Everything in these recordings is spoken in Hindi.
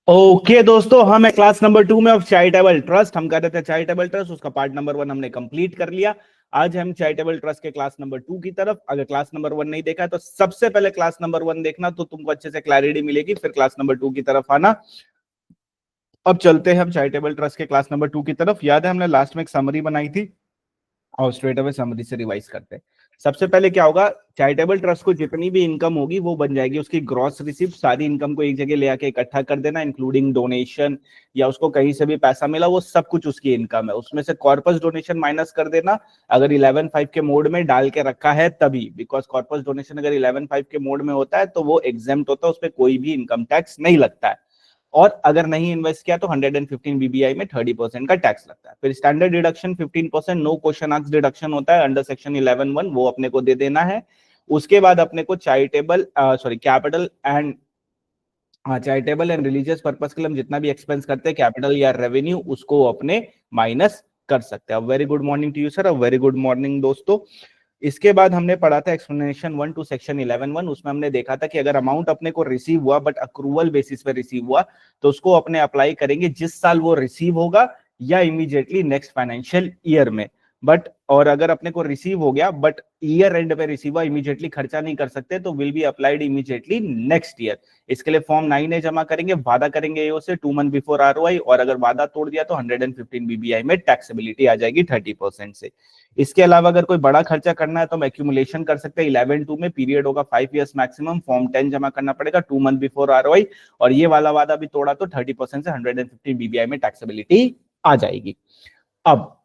ओके दोस्तों, हम है क्लास नंबर 2 में ऑफ चैरिटेबल ट्रस्ट। हम कर रहे थे चैरिटेबल ट्रस्ट, उसका पार्ट नंबर 1 हमने कंप्लीट कर लिया। आज हम चैरिटेबल ट्रस्ट के क्लास नंबर 2 की तरफ। अगर क्लास नंबर 1 नहीं देखा है तो सबसे पहले क्लास नंबर 1 देखना, तो तुमको अच्छे से क्लैरिटी मिलेगी, फिर क्लास नंबर 2 की तरफ आना। अब चलते हैं हम चैरिटेबल ट्रस्ट के क्लास नंबर 2 की तरफ। याद है हमने लास्ट में एक समरी बनाई थी, और स्ट्रेट अवे समरी से रिवाइज करते हैं। सबसे पहले क्या होगा, चैरिटेबल ट्रस्ट को जितनी भी इनकम होगी वो बन जाएगी उसकी ग्रॉस रिसीप्ट। सारी इनकम को एक जगह ले आके इकट्ठा कर देना, इंक्लूडिंग डोनेशन या उसको कहीं से भी पैसा मिला, वो सब कुछ उसकी इनकम है। उसमें से कॉर्पस डोनेशन माइनस कर देना, अगर 11.5 के मोड में डाल के रखा है तभी, बिकॉज कॉर्पस डोनेशन अगर 11.5 के मोड में होता है तो वो एग्जेम्प्ट होता है, उस पर कोई भी इनकम टैक्स नहीं लगता है। और अगर नहीं इन्वेस्ट किया तो 115 बीबीआई में 30% का टैक्स लगता है। फिर standard deduction 15%, no question answer deduction होता है अंडर सेक्शन 11(1), वो अपने को दे देना है। उसके बाद अपने को charitable capital and charitable and religious purpose के लिए हम जितना भी एक्सपेंस करते हैं, कैपिटल या रेवेन्यू, उसको अपने माइनस कर सकते हैं। Very good morning to you sir, very good morning दोस्तों। इसके बाद हमने पढ़ा था एक्सप्लेनेशन 1 टू सेक्शन 11(1). उसमें हमने देखा था कि अगर अमाउंट अपने को रिसीव हुआ बट अक्रूवल बेसिस पे रिसीव हुआ तो उसको अपने अप्लाई करेंगे जिस साल वो रिसीव होगा या इमीडिएटली नेक्स्ट फाइनेंशियल ईयर में। बट और अगर अपने को रिसीव हो गया बट ईयर एंड पे रिसीव हुआ, इमीडिएटली खर्चा नहीं कर सकते, तो will be applied immediately next year. इसके लिए फॉर्म 9A जमा करेंगे, वादा करेंगे एओ से 2 मंथ बिफोर आरओआई, और अगर वादा तोड़ दिया तो 115 बीबीआई में टैक्सेबिलिटी आ जाएगी 30% से। इसके अलावा अगर कोई बड़ा खर्चा करना है तो हम एक्यूमुलेशन कर सकते हैं 11(2) में, पीरियड होगा 5 इयर्स मैक्सिमम, फॉर्म 10 जमा करना पड़ेगा 2 मंथ बिफोर आरओआई, और ये वाला वादा भी तोड़ा तो 30% से 115 बीबीआई में टैक्सेबिलिटी आ जाएगी। अब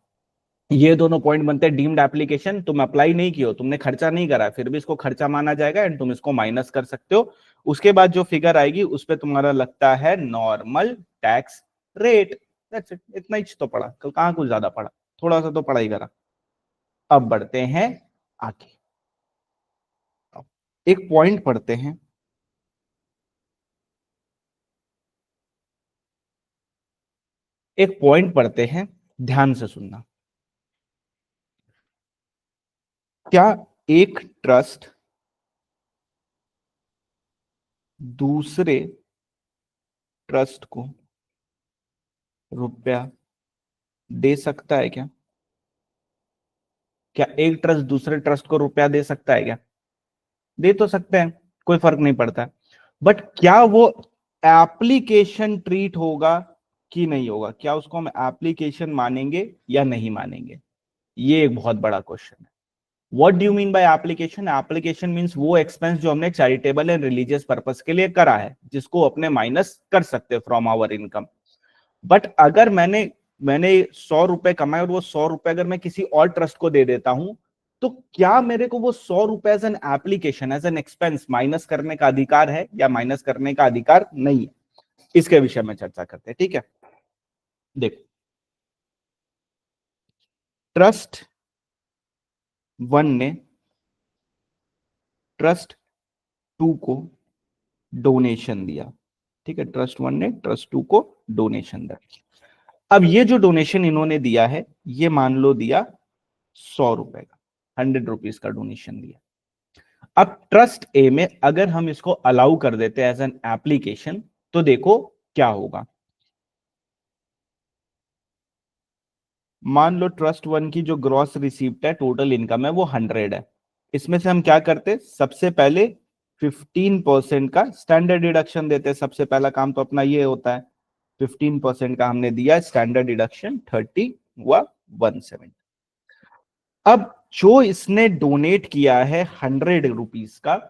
ये दोनों पॉइंट बनते हैं डीम्ड एप्लीकेशन। तुम अप्लाई नहीं किए हो, तुमने खर्चा नहीं करा, फिर भी इसको खर्चा माना जाएगा एंड तुम इसको माइनस कर सकते हो। उसके बाद जो फिगर आएगी उस पर तुम्हारा लगता है normal tax rate. That's it, इतना ही तो पढ़ा, कल कहाँ कुछ ज्यादा पढ़ा, थोड़ा सा तो पढ़ाई करा। अब बढ़ते हैं आगे, एक पॉइंट पढ़ते हैं। एक पॉइंट पढ़ते हैं, ध्यान से सुनना। क्या एक ट्रस्ट दूसरे ट्रस्ट को रुपया दे सकता है क्या? क्या एक ट्रस्ट दूसरे ट्रस्ट को रुपया दे सकता है क्या? दे तो सकते हैं, कोई फर्क नहीं पड़ता, बट क्या वो एप्लीकेशन ट्रीट होगा कि नहीं होगा? क्या उसको हम एप्लीकेशन मानेंगे या नहीं मानेंगे? ये एक बहुत बड़ा क्वेश्चन है। What do you mean by application? Application means वो एक्सपेंस जो हमने चैरिटेबल एंड रिलीजियस पर्पस के लिए करा है, जिसको अपने माइनस कर सकते हैं फ्रॉम आवर इनकम। बट अगर मैंने मैंने 100 रुपए कमाए और वो 100 रुपए अगर मैं किसी और ट्रस्ट को दे देता हूं, तो क्या मेरे को वो 100 रुपए as an application, as an expense minus करने का अधिकार है या माइनस करने का अधिकार नहीं है? इसके विषय में चर्चा करते हैं, ठीक है। देखो, ट्रस्ट 1 ने ट्रस्ट 2 को डोनेशन दिया, ठीक है। ट्रस्ट 1 ने ट्रस्ट 2 को डोनेशन दिया। अब ये जो डोनेशन इन्होंने दिया है, ये मान लो दिया 100 रुपए का, 100 रुपीज का डोनेशन दिया। अब ट्रस्ट ए में अगर हम इसको अलाउ कर देते हैं एज एन एप्लीकेशन, तो देखो क्या होगा। मान लो ट्रस्ट 1 की जो ग्रॉस रिसीप्ट है, टोटल इनकम है, वो 100 है। इसमें से हम क्या करते, सबसे पहले 15% का स्टैंडर्ड डिडक्शन देते हैं। सबसे पहला काम तो अपना ये होता है, 15% का हमने दिया स्टैंडर्ड डिडक्शन, 30 हुआ 170। अब जो इसने डोनेट किया है 100 रुपीज का,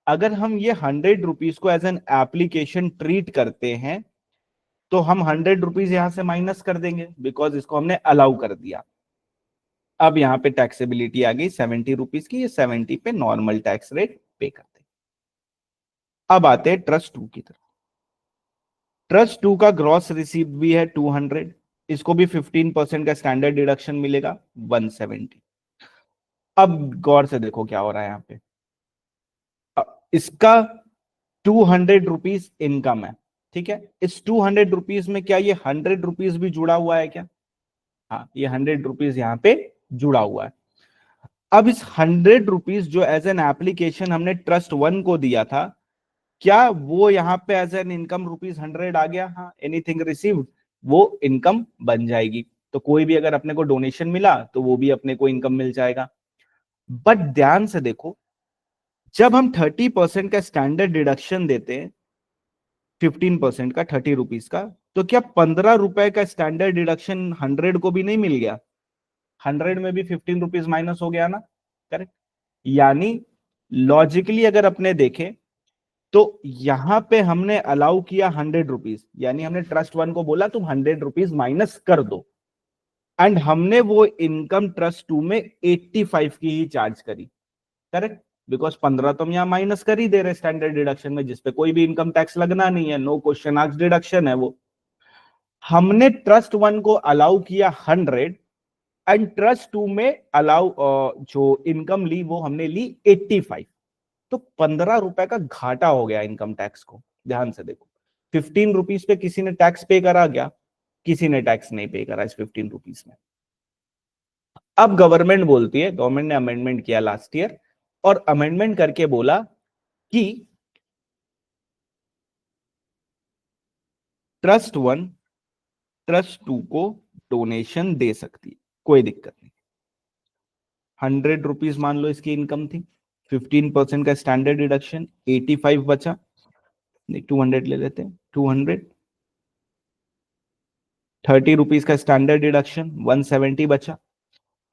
अगर हम ये 100 रुपीज को एज एन एप्लीकेशन ट्रीट करते हैं, तो हम 100 रुपीज यहां से माइनस कर देंगे, बिकॉज इसको हमने अलाउ कर दिया। अब यहाँ पे टैक्सेबिलिटी आ गई 70 रुपीज की, ये 70 पे नॉर्मल टैक्स रेट पे करते हैं। अब आते हैं ट्रस्ट 2 की तरफ। ट्रस्ट 2 का ग्रॉस रिसीव्ड भी है 200, इसको भी 15% का स्टैंडर्ड डिडक्शन मिलेगा 170। अब गौर से देखो क्या हो रहा है यहाँ पे। इसका 200 रुपीज इनकम है, ठीक है। इस 200 रुपीज में क्या ये 100 रुपीज भी जुड़ा हुआ है क्या? हाँ, ये 100 रुपीज यहाँ पे जुड़ा हुआ है। अब इस 100 रुपीज जो एज एन एप्लीकेशन हमने ट्रस्ट 1 को दिया था, क्या वो यहाँ पे एज एन इनकम ₹100 आ गया? हाँ, एनीथिंग रिसीव्ड वो इनकम बन जाएगी। तो कोई भी अगर अपने को डोनेशन मिला तो वो भी अपने को इनकम मिल जाएगा। बट ध्यान से देखो, जब हम 30% का स्टैंडर्ड डिडक्शन देते हैं, 15% का, ₹30 का, तो क्या ₹15 का स्टैंडर्ड डिडक्शन 100 को भी नहीं मिल गया? 100 में भी ₹15 माइनस हो गया ना? करेक्ट। यानी लॉजिकली अगर अपने देखें तो यहां पे हमने अलाउ किया ₹100, यानी हमने ट्रस्ट वन को बोला तुम ₹100 माइनस कर दो, एंड हमने वो इनकम ट्रस्ट टू में 85 की ही चार्ज करी। करेक्ट, बिकॉज 15 तो हम यहाँ माइनस कर ही दे रहे स्टैंडर्ड डिडक्शन में, जिसपे कोई भी इनकम टैक्स लगना नहीं है, नो क्वेश्चन आस्क्ड डिडक्शन है वो। हमने ट्रस्ट वन को अलाउ किया 100, एंड ट्रस्ट टू में अलाउ जो इनकम ली वो हमने ली 85। तो ₹15 का घाटा हो गया इनकम टैक्स को। ध्यान से देखो, ₹15 पे किसी ने टैक्स पे करा क्या? किसी ने टैक्स नहीं पे करा इस ₹15 में। अब गवर्नमेंट बोलती है, गवर्नमेंट ने अमेंडमेंट किया लास्ट ईयर, और अमेंडमेंट करके बोला कि ट्रस्ट वन ट्रस्ट टू को डोनेशन दे सकती है, कोई दिक्कत नहीं। ₹100 मान लो इसकी इनकम थी, 15% का स्टैंडर्ड डिडक्शन, 85 बचा। 200 ले लेते हैं, 200, ₹30 का स्टैंडर्ड डिडक्शन, 170 बचा।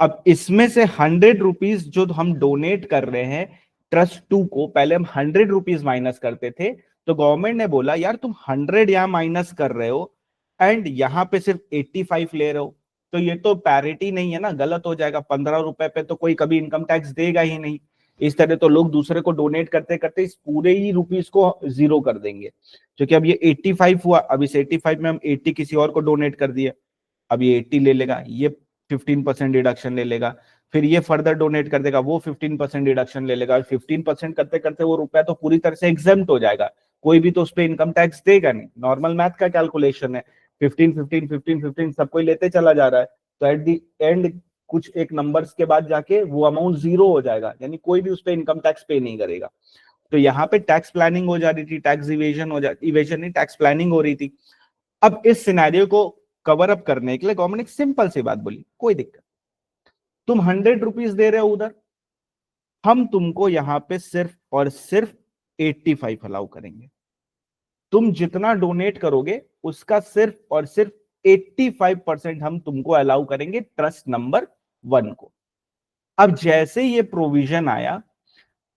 अब इसमें से ₹100 जो हम डोनेट कर रहे हैं ट्रस्ट टू को, पहले हम ₹100 माइनस करते थे, तो गवर्नमेंट ने बोला यार तुम 100 यहां माइनस कर रहे हो एंड यहां पे सिर्फ 85 ले रहे हो, तो ये तो पैरिटी नहीं है ना, गलत हो जाएगा। ₹15 पे तो कोई कभी इनकम टैक्स देगा ही नहीं। इस तरह तो लोग दूसरे को डोनेट करते करते इस पूरे ही रुपीस को जीरो कर देंगे, क्योंकि अब ये 85 हुआ, अब इस 85 में हम 80 किसी और को डोनेट कर दिए, अब ये 80 ले लेगा, ये 15% डिडक्शन ले लेगा, फिर ये फर्दर डोनेट कर देगा, वो 15% डिडक्शन ले लेगा, 15% करते करते वो रुपया तो पूरी तरह से एग्जेम्प्ट हो जाएगा, कोई भी तो उस पर इनकम टैक्स देगा नहीं। नॉर्मल मैथ का कैलकुलेशन है, 15 15 15 15 सब कोई लेते चला जा रहा है, तो एट दी एंड कुछ एक नंबर्स के बाद जाके वो अमाउंट जीरो हो जाएगा, यानी कोई भी उस पर इनकम टैक्स पे नहीं करेगा। तो यहाँ पे टैक्स प्लानिंग हो जा रही थी, टैक्स इवेजन हो जा इवेजन नहीं, टैक्स प्लानिंग हो रही थी। अब इस सिनेरियो को कवर अप करने के लिए गवर्नमेंट एक सिंपल सी बात बोली, कोई दिक्कत, तुम ₹100 दे रहे हो उधर, हम तुमको यहां पे सिर्फ और सिर्फ 85 अलाउ करेंगे। तुम जितना डोनेट करोगे उसका सिर्फ और सिर्फ 85% हम तुमको अलाउ करेंगे ट्रस्ट नंबर वन को। अब जैसे ये प्रोविजन आया,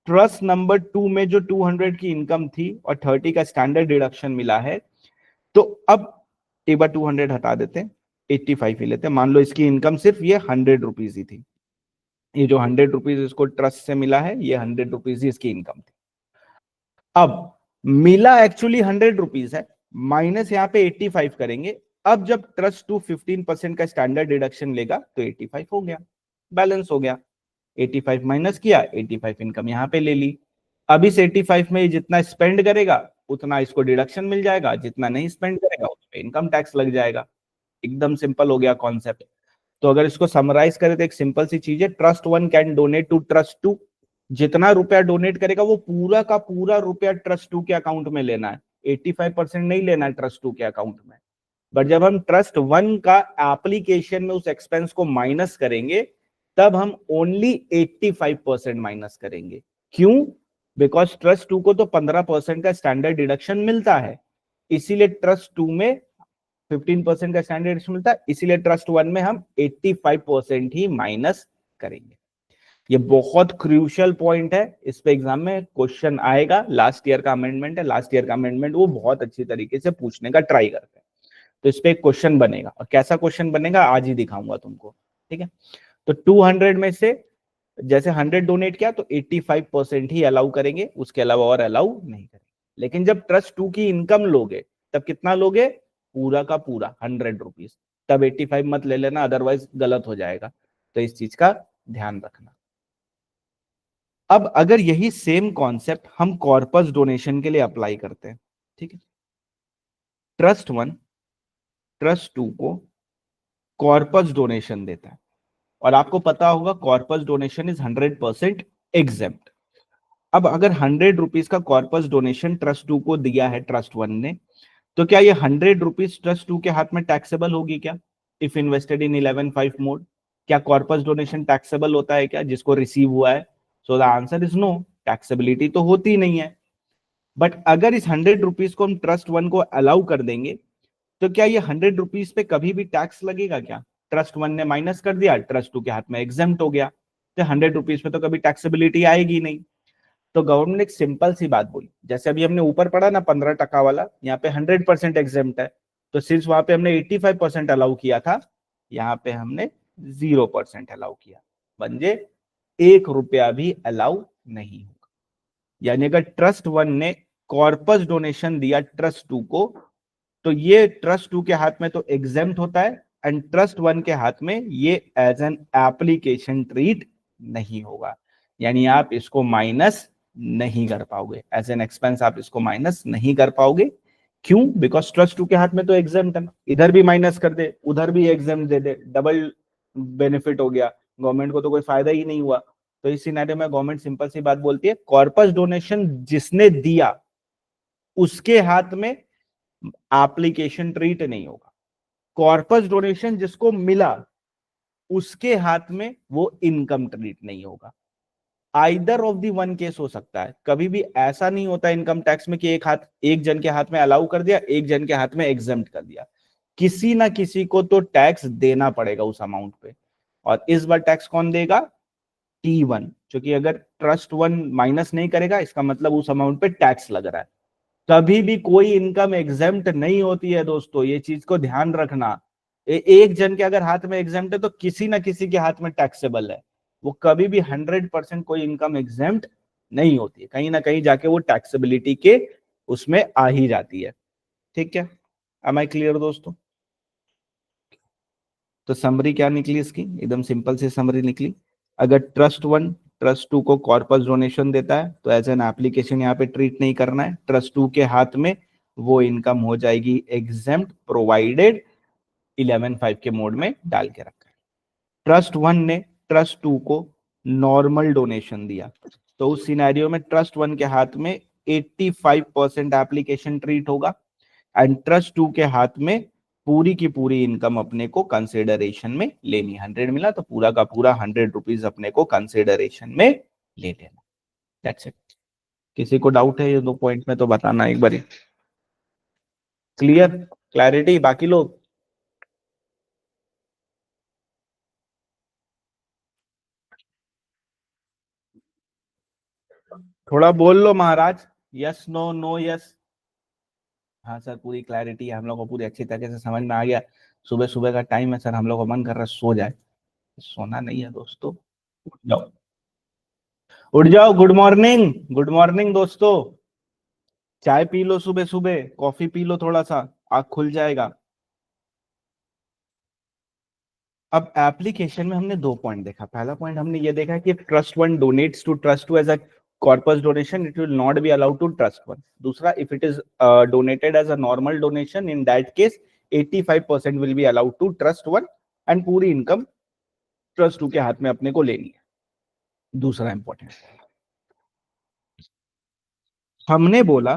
ट्रस्ट नंबर टू में जो 200 की इनकम थी और 30 का स्टैंडर्ड डिडक्शन मिला है, तो अब एक बार 200 हटा देते हैं, 85 ही लेते हैं। मान लो इसकी इनकम सिर्फ ये ₹100 ही थी, ये जो ₹100 इसको ट्रस्ट से मिला है, ये ₹100 ही इसकी इनकम थी। अब मिला एक्चुअली ₹100 है, माइनस यहाँ पे 85 करेंगे। अब जब ट्रस्ट टू 15% का स्टैंडर्ड डिडक्शन लेगा तो 85 हो गया, बैलेंस हो गया। 85 माइनस किया, 85 इनकम यहाँ पे ले ली। अब इस 85 में जितना स्पेंड करेगा उतना इसको डिडक्शन मिल जाएगा, जितना नहीं स्पेंड करेगा उस पर इनकम टैक्स लग जाएगा। एकदम सिंपल हो गया कॉन्सेप्ट। तो अगर इसको समराइज करें तो एक सिंपल सी चीज है, trust one can donate to trust two, जितना रुपया डोनेट करेगा वो पूरा का पूरा रुपया ट्रस्ट टू के अकाउंट में लेना है, 85% नहीं लेना है ट्रस्ट टू के अकाउंट में। बट जब हम ट्रस्ट वन का एप्लीकेशन में उस एक्सपेंस को माइनस करेंगे, तब हम ओनली 85% माइनस करेंगे। क्यों? बिकॉज ट्रस्ट टू को तो 15% का स्टैंडर्ड डिडक्शन मिलता है, इसीलिए ट्रस्ट टू में 15% का स्टैंडर्ड डिडक्शन मिलता है, इसीलिए ट्रस्ट वन में हम 85% ही माइनस करेंगे। ये बहुत क्रूशियल पॉइंट है, इस पे एग्जाम में क्वेश्चन आएगा। लास्ट ईयर का अमेंडमेंट है, लास्ट ईयर का अमेंडमेंट वो बहुत अच्छी तरीके से पूछने का ट्राई करते हैं, तो इस पे एक क्वेश्चन बनेगा, और कैसा क्वेश्चन बनेगा आज ही दिखाऊंगा तुमको। ठीक है, तो 200 में से जैसे 100 डोनेट किया तो 85% ही अलाउ करेंगे, उसके अलावा और अलाउ नहीं करेंगे। लेकिन जब ट्रस्ट टू की इनकम लोगे तब कितना लोगे? पूरा का पूरा ₹100, तब 85 मत ले लेना, अदरवाइज गलत हो जाएगा। तो इस चीज का ध्यान रखना। अब अगर यही सेम कॉन्सेप्ट हम कॉर्पस डोनेशन के लिए अप्लाई करते हैं, ठीक है, ट्रस्ट वन ट्रस्ट टू को कॉर्पस डोनेशन देता है, और आपको पता होगा कॉर्पस डोनेशन इज 100% एग्जेम्प्ट। अब अगर 100 रुपीज का कॉर्पस डोनेशन ट्रस्ट टू को दिया है ट्रस्ट वन ने, तो क्या ये 100 रुपीज ट्रस्ट टू के हाथ में टैक्सेबल होगी क्या? इफ इन्वेस्टेड इन 11(5) मोड, क्या कॉर्पस डोनेशन टैक्सेबल होता है क्या जिसको रिसीव हुआ है? So the answer is no, taxability तो होती नहीं है। बट अगर इस 100 रुपीज को हम ट्रस्ट वन को अलाउ कर देंगे, तो क्या ये 100 रुपीज पे कभी भी टैक्स लगेगा क्या? ट्रस्ट वन ने माइनस कर दिया, ट्रस्ट टू के हाथ में एग्जेम्प्ट हो गया, तो 100 रुपीज पे तो कभी टैक्सेबिलिटी आएगी नहीं। तो गवर्नमेंट ने एक सिंपल सी बात बोली, जैसे अभी हमने ऊपर पढ़ा ना 15% वाला, यहाँ पे 100% एग्जेम्प्ट है, तो सिर्फ वहां पे हमने 85% अलाउ किया था, यहाँ पे हमने 0% अलाउ किया, म्हणजे 1 रुपया भी अलाउ नहीं होगा। यानी अगर ट्रस्ट वन ने कॉर्पस डोनेशन दिया ट्रस्ट टू को, तो ये ट्रस्ट टू के हाथ में तो एग्जेम्प्ट होता है, एंड ट्रस्ट वन के हाथ में ये एज एन एप्लीकेशन ट्रीट नहीं होगा, यानी आप इसको माइनस नहीं कर पाओगे, एज एन एक्सपेंस आप इसको माइनस नहीं कर पाओगे। क्यों? बिकॉज ट्रस्ट टू के हाथ में तो एग्जेम्प्ट है ना, इधर भी माइनस कर दे उधर भी एग्जेम्प्ट दे दे, डबल बेनिफिट हो गया, गवर्नमेंट को तो कोई फायदा ही नहीं हुआ। तो इस सिनेरियो में गवर्नमेंट सिंपल सी बात बोलती है, कॉर्पस डोनेशन जिसने दिया उसके हाथ में एप्लीकेशन ट्रीट नहीं होगा, कॉर्पस डोनेशन जिसको मिला उसके हाथ में वो इनकम ट्रीट नहीं होगा। Either of the one case हो सकता है, कभी भी ऐसा नहीं होता इनकम टैक्स में कि एक जन के हाथ में अलाउ कर दिया, एक जन के हाथ में एग्जेम्प्ट कर दिया, किसी ना किसी को तो टैक्स देना पड़ेगा उस अमाउंट पे। और इस बार टैक्स कौन देगा? T1, क्योंकि अगर ट्रस्ट वन माइनस नहीं करेगा इसका मतलब उस अमाउंट पे टैक्स लग रहा है। कभी भी कोई इनकम एग्जेम्प्ट नहीं होती है दोस्तों, ये चीज को ध्यान रखना। एक जन के अगर हाथ में एग्जेम्प्ट है तो किसी ना किसी के हाथ में टैक्सेबल है, वो कभी भी 100% कोई इनकम एग्जेम्प्ट नहीं होती है, कहीं ना कहीं जाके वो टैक्सेबिलिटी के उसमें आ ही जाती है। ठीक है, एम आई क्लियर दोस्तों? तो समरी क्या निकली इसकी? एकदम सिंपल सी समरी निकली, अगर ट्रस्ट वन ट्रस्ट टू को कॉर्पस डोनेशन देता है तो एज एन एप्लीकेशन यहाँ पे ट्रीट नहीं करना है, ट्रस्ट टू के हाथ में वो इनकम हो जाएगी एग्जेम्प्ट, प्रोवाइडेड 11(5) के मोड में डाल के रखा है। ट्रस्ट वन ने ट्रस्ट टू को नॉर्मल डोनेशन दिया, तो उस सिनेरियो में ट्रस्ट वन के हाथ में 85% एप्लीकेशन ट्रीट होगा, एंड ट्रस्ट टू के हाथ में पूरी की पूरी इनकम अपने को कंसिडरेशन में लेनी। 100 मिला तो पूरा का पूरा 100 रुपीज अपने को कंसिडरेशन में ले लेना। That's it. किसी को डाउट है ये दो पॉइंट में तो बताना एक बार। Clear, clarity? बाकी लोग थोड़ा बोल लो महाराज, यस नो, नो यस। हाँ सर, पूरी क्लैरिटी है, हम लोग को पूरी अच्छी तरीके से समझ में आ गया। सुबह सुबह का टाइम है सर, हम लोग को मन कर रहा है सो जाए, सोना नहीं है दोस्तों। उठ जाओ, उठ जाओ, गुड मॉर्निंग, गुड मॉर्निंग दोस्तों। चाय पी लो सुबह सुबह, कॉफी पी लो थोड़ा सा, आँख खुल जाएगा। अब एप्लीकेशन में हमने दो पॉइंट देखा। पहला पॉइंट हमने ये देखा कि trust one donates to trust two as a corpus donation, it will not be allowed to trust one. दूसरा, if it is donated as a normal donation, in that case 85% will be allowed to trust one, and पूरी इनकम ट्रस्ट टू के हाथ में अपने को लेनी है। दूसरा इंपॉर्टेंट, हमने बोला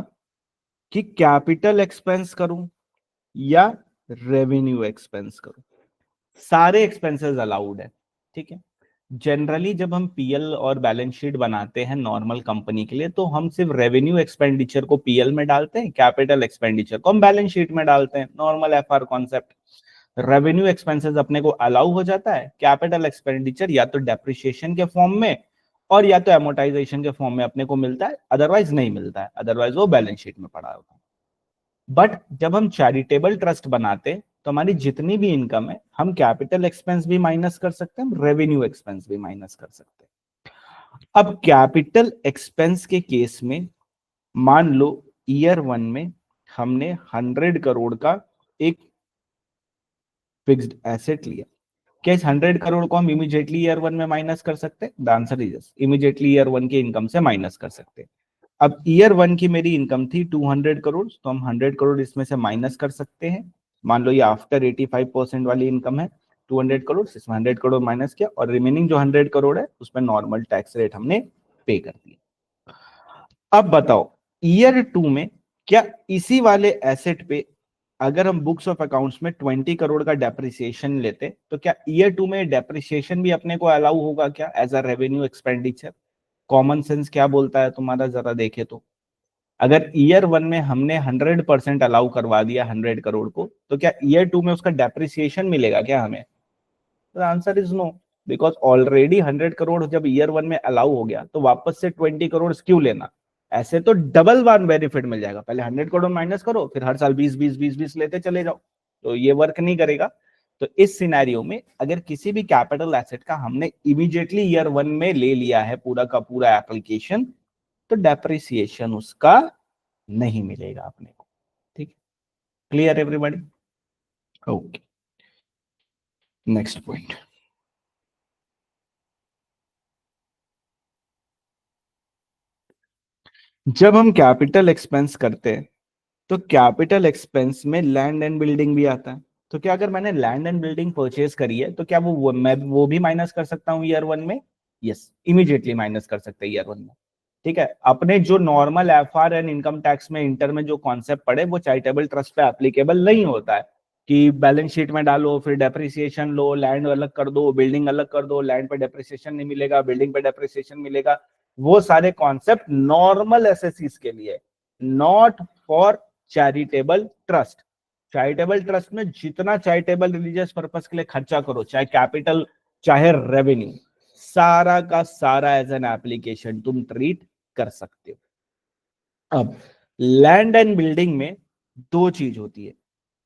कि कैपिटल एक्सपेंस करूं या रेवेन्यू एक्सपेंस करूं, सारे एक्सपेंसेस अलाउड है। ठीक है, जनरली जब हम पीएल और बैलेंस शीट बनाते हैं नॉर्मल कंपनी के लिए, तो हम सिर्फ रेवेन्यू एक्सपेंडिचर को पीएल में डालते हैं, कैपिटल एक्सपेंडिचर को हम बैलेंस शीट में डालते हैं, normal FR concept. Revenue expenses अपने को अलाउ हो जाता है, कैपिटल एक्सपेंडिचर या तो डेप्रिसिएशन के फॉर्म में और या तो एमोटाइजेशन के फॉर्म में अपने को मिलता है, अदरवाइज नहीं मिलता है, अदरवाइज वो बैलेंस शीट में पड़ा होता है। बट जब हम चैरिटेबल ट्रस्ट बनाते हैं तो हमारी जितनी भी इनकम है हम कैपिटल एक्सपेंस भी माइनस कर सकते हैं, हम रेवेन्यू एक्सपेंस भी माइनस कर सकते हैं। अब कैपिटल एक्सपेंस के केस में मान लो ईयर वन में हमने 100 करोड़ का एक फिक्स्ड एसेट लिया, क्या इस 100 करोड़ को हम इमीडिएटली ईयर वन में माइनस कर सकते हैं? The answer is yes, immediately year one की इनकम से माइनस कर सकते हैं। अब ईयर वन की मेरी इनकम थी 200 करोड़, तो हम 100 करोड़ इसमें से माइनस कर सकते हैं। मान लो ये आफ्टर 85% वाली इनकम है 200 करोड़, इसमें 100 करोड़ माइनस किया और रिमेनिंग जो 100 करोड़ है उसमें नॉर्मल टैक्स रेट हमने पे कर दिया। अब बताओ ईयर 2 में क्या इसी वाले एसेट पे अगर हम बुक्स ऑफ अकाउंट्स में 20 करोड़ का डेप्रिसिएशन लेते तो क्या ईयर 2 में डेप्रिसिएशन भी अपने को अलाउ होगा क्या as a revenue expenditure? Common sense क्या बोलता है तुम्हारा, जरा देखे तो। अगर ईयर 1 में हमने 100% अलाउ करवा दिया 100 करोड़ को, तो क्या ईयर 2 में उसका डेप्रिसिएशन मिलेगा क्या हमें? तो answer is no, because already 100 crore जब ईयर 1 में अलाउ हो गया तो वापस से 20 करोड़ क्यों लेना? ऐसे तो डबल वन बेनिफिट मिल जाएगा, पहले 100 करोड़ माइनस करो फिर हर साल 20 20 20 20 लेते चले जाओ, तो ये वर्क नहीं करेगा। तो इस सिनेरियो में अगर किसी भी कैपिटल एसेट का हमने इमीडिएटली ईयर 1 में ले लिया है पूरा का पूरा एप्लीकेशन, तो डेप्रिसिएशन उसका नहीं मिलेगा अपने को। ठीक है, clear everybody? Okay, next point. जब हम कैपिटल एक्सपेंस करते हैं तो कैपिटल एक्सपेंस में लैंड एंड बिल्डिंग भी आता है। तो क्या अगर मैंने लैंड एंड बिल्डिंग परचेज करी है तो क्या मैं वो भी माइनस कर सकता हूँ ईयर 1 में? यस, इमीडिएटली माइनस कर सकते हैं ईयर 1 में। ठीक है, अपने जो normal FR and income tax में इंटर में जो कॉन्सेप्ट पड़े वो चैरिटेबल ट्रस्ट पे एप्लीकेबल नहीं होता है कि बैलेंस शीट में डालो फिर डेप्रिसिएशन लो, लैंड अलग कर दो बिल्डिंग अलग कर दो, लैंड पे डेप्रिसिएशन नहीं मिलेगा बिल्डिंग पे डेप्रिसिएशन मिलेगा। वो सारे कॉन्सेप्ट नॉर्मल एसएससीज के लिए, not for charitable trust. Charitable trust में जितना चैरिटेबल रिलीजियस पर्पस के लिए खर्चा करो, चाहे कैपिटल चाहे रेवेन्यू, सारा का सारा एज एन एप्लीकेशन तुम ट्रीट कर सकते हो। अब लैंड एंड बिल्डिंग में दो चीज होती है,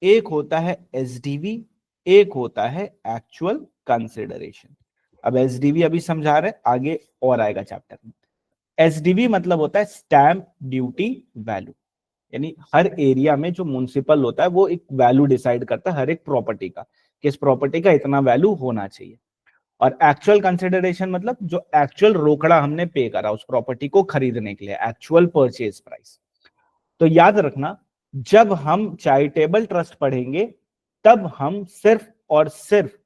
एक होता है एसडीवी, एक होता है एक्चुअल कंसिडरेशन। अब एसडीवी अभी समझा रहे, आगे और आएगा चैप्टर में। एसडीवी मतलब होता है स्टैंप ड्यूटी वैल्यू, यानी हर एरिया में जो म्युनिसिपल होता है वो एक वैल्यू डिसाइड करता है हर एक प्रॉपर्टी का, कि इस प्रॉपर्टी का इतना वैल्यू होना चाहिए। और एक्चुअल कंसिडरेशन मतलब जो एक्चुअल रोकड़ा हमने पे करा उस प्रॉपर्टी को खरीदने के लिए, एक्चुअल परचेज प्राइस। तो याद रखना, जब हम चैरिटेबल ट्रस्ट पढ़ेंगे तब हम सिर्फ और सिर्फ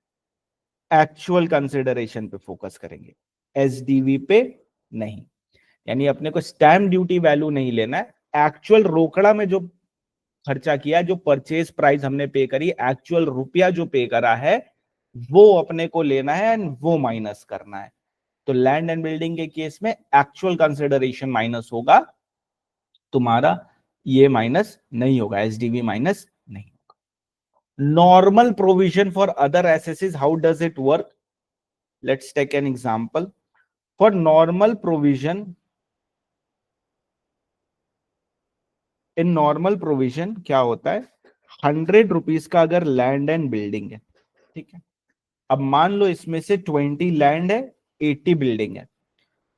एक्चुअल कंसिडरेशन पे फोकस करेंगे, एसडीवी पे नहीं। यानी अपने को स्टैंप ड्यूटी वैल्यू नहीं लेना है, एक्चुअल रोकड़ा में जो खर्चा किया, जो परचेज प्राइस हमने पे करी, एक्चुअल रुपया जो पे करा है वो अपने को लेना है एंड वो माइनस करना है। तो लैंड एंड बिल्डिंग के केस में एक्चुअल कंसिडरेशन माइनस होगा तुम्हारा, ये माइनस नहीं होगा, एसडीवी माइनस नहीं होगा। Normal provision for other assets, how does it work? Let's take an example. For normal provision, in normal provision क्या होता है, 100 रुपीज का अगर लैंड एंड बिल्डिंग है, ठीक है, अब मान लो इसमें से 20 लैंड है 80 बिल्डिंग है,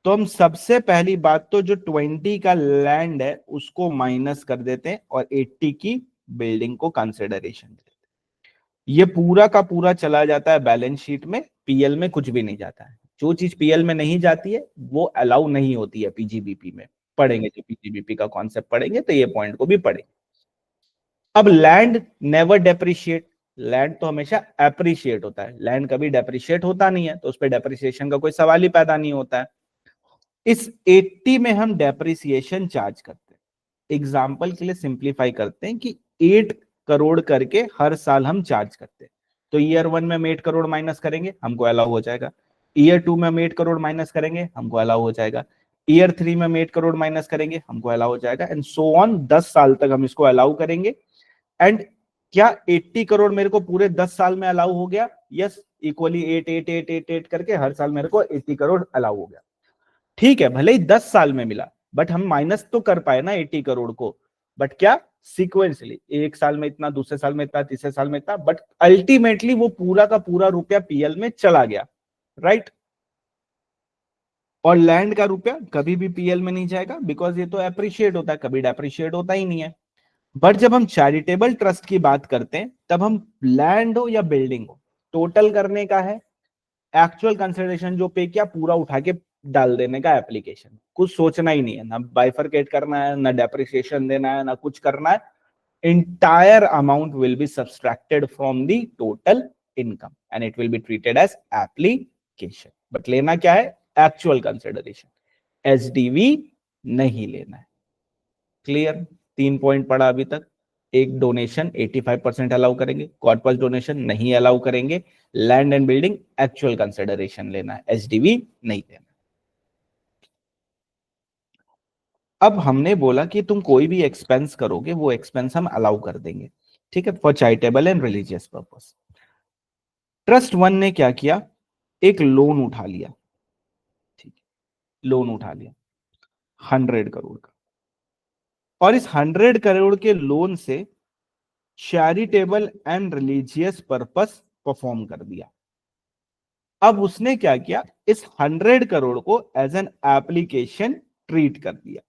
तो हम सबसे पहली बात तो जो 20 का लैंड है उसको माइनस कर देते हैं और 80 की बिल्डिंग को कंसिडरेशन देते हैं। ये पूरा का पूरा चला जाता है बैलेंस शीट में, पीएल में कुछ भी नहीं जाता है। जो चीज पीएल में नहीं जाती है वो अलाउ नहीं होती है पीजीबीपी में। पढ़ेंगे जो पीजीबीपी का कॉन्सेप्ट पढ़ेंगे तो ये पॉइंट को भी पढ़ेंगे। अब लैंड नेवर डेप्रिशिएट, लैंड तो हमेशा एप्रिशिएट होता है, लैंड कभी डेप्रिशिएट होता नहीं है, तो उस पर डेप्रिसिएशन का कोई सवाल ही पैदा नहीं होता है। इस 80 में हम डेप्रिसिएशन चार्ज करते हैं। एग्जाम्पल के लिए सिंप्लीफाई करते हैं कि 8 करोड़ करके हर साल हम चार्ज करते हैं। तो ईयर 1 में हम 8 करोड़ माइनस करेंगे, हमको अलाउ हो जाएगा। ईयर 2 में हम 8 करोड़ माइनस करेंगे, हमको अलाउ हो जाएगा। ईयर 3 में हम 8 करोड़ माइनस करेंगे, हमको अलाउ हो जाएगा, एंड सो ऑन 10 साल तक हम इसको अलाउ करेंगे। एंड क्या 80 करोड़ मेरे को पूरे 10 साल में अलाउ हो गया? यस, इक्वली 8 8 8 8 8 करके हर साल मेरे को 80 करोड़ अलाउ हो गया। ठीक है, भले ही 10 साल में मिला, बट हम माइनस तो कर पाए ना 80 करोड़ को, बट क्या सीक्वेंसली, एक साल में इतना, दूसरे साल में इतना, तीसरे साल में इतना, बट अल्टीमेटली वो पूरा का पूरा रुपया पीएल में चला गया, राइट? और लैंड का रुपया कभी भी पीएल में नहीं जाएगा, बिकॉज ये तो एप्रिशिएट होता है, कभी डेप्रिशिएट होता ही नहीं है। बट जब हम चैरिटेबल ट्रस्ट की बात करते हैं तब हम लैंड हो या बिल्डिंग हो, टोटल करने का है, एक्चुअल कंसिडरेशन जो पे किया पूरा उठा के डाल देने का एप्लीकेशन, कुछ सोचना ही नहीं है, ना बाइफरकेट करना है, ना डेप्रिसिएशन देना है, ना कुछ करना है। entire amount will be subtracted from the total income and it will be treated as application, but लेना क्या है, actual consideration, SDV नहीं लेना है। क्लियर? 3 पॉइंट पढ़ा अभी तक। एक, डोनेशन 85% अलाउ करेंगे, कॉर्पस डोनेशन नहीं अलाउ करेंगे, land and building actual consideration लेना है, एचडीवी नहीं लेना। अब हमने बोला कि तुम कोई भी एक्सपेंस करोगे वो एक्सपेंस हम अलाउ कर देंगे, ठीक है, for charitable and religious purpose. Trust one ने क्या किया, एक लोन उठा लिया, ठीक है, लोन उठा लिया 100 करोड़ का, और इस 100 करोड़ के लोन से charitable and religious purpose perform कर दिया। अब उसने क्या किया, इस 100 करोड़ को एज एन एप्लीकेशन ट्रीट कर दिया,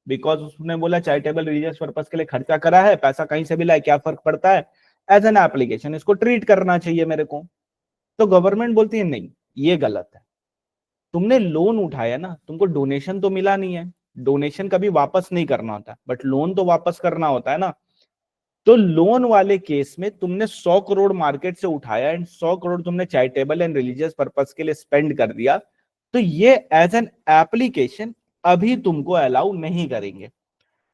बिकॉज उसने बोला चैरिटेबल रिलीजियस पर्पस के लिए खर्चा करा है, पैसा कहीं से भी लाए, क्या फर्क पड़ता है, एज एन एप्लीकेशन इसको ट्रीट करना चाहिए मेरे को। तो गवर्नमेंट बोलती है नहीं, ये गलत है। तुमने लोन उठाया ना, तुमको डोनेशन तो मिला नहीं है, डोनेशन कभी वापस नहीं करना होता, बट लोन तो वापस करना होता है ना। तो लोन वाले केस में तुमने 100 करोड़ मार्केट से उठाया एंड 100 करोड़ तुमने चैरिटेबल एंड रिलीजियस पर्पस के लिए स्पेंड कर दिया, तो ये एज एन एप्लीकेशन अभी तुमको अलाउ नहीं करेंगे,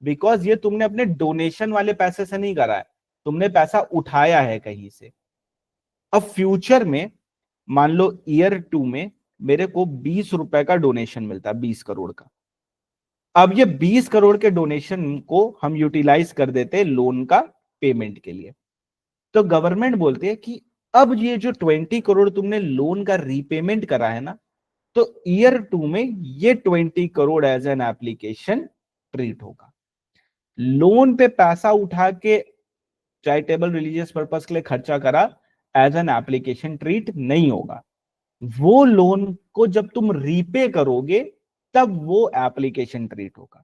बिकॉज ये तुमने अपने डोनेशन वाले पैसे से नहीं करा है, तुमने पैसा उठाया है कहीं से। अब फ्यूचर में मान लो ईयर 2 में मेरे को 20 रुपए का डोनेशन मिलता है, 20 करोड़ का। अब ये 20 करोड़ के डोनेशन को हम यूटिलाइज कर देते हैं लोन का पेमेंट के लिए। तो गवर्नमेंट बोलती है कि अब ये जो 20 करोड़ तुमने लोन का रीपेमेंट करा है ना, तो ईयर 2 में ये 20 crore as an application treat होगा। लोन पे पैसा उठा के चैरिटेबल रिलीजियस पर्पस के लिए खर्चा करा, एज एन एप्लीकेशन ट्रीट नहीं होगा। वो लोन को जब तुम रीपे करोगे तब वो एप्लीकेशन ट्रीट होगा।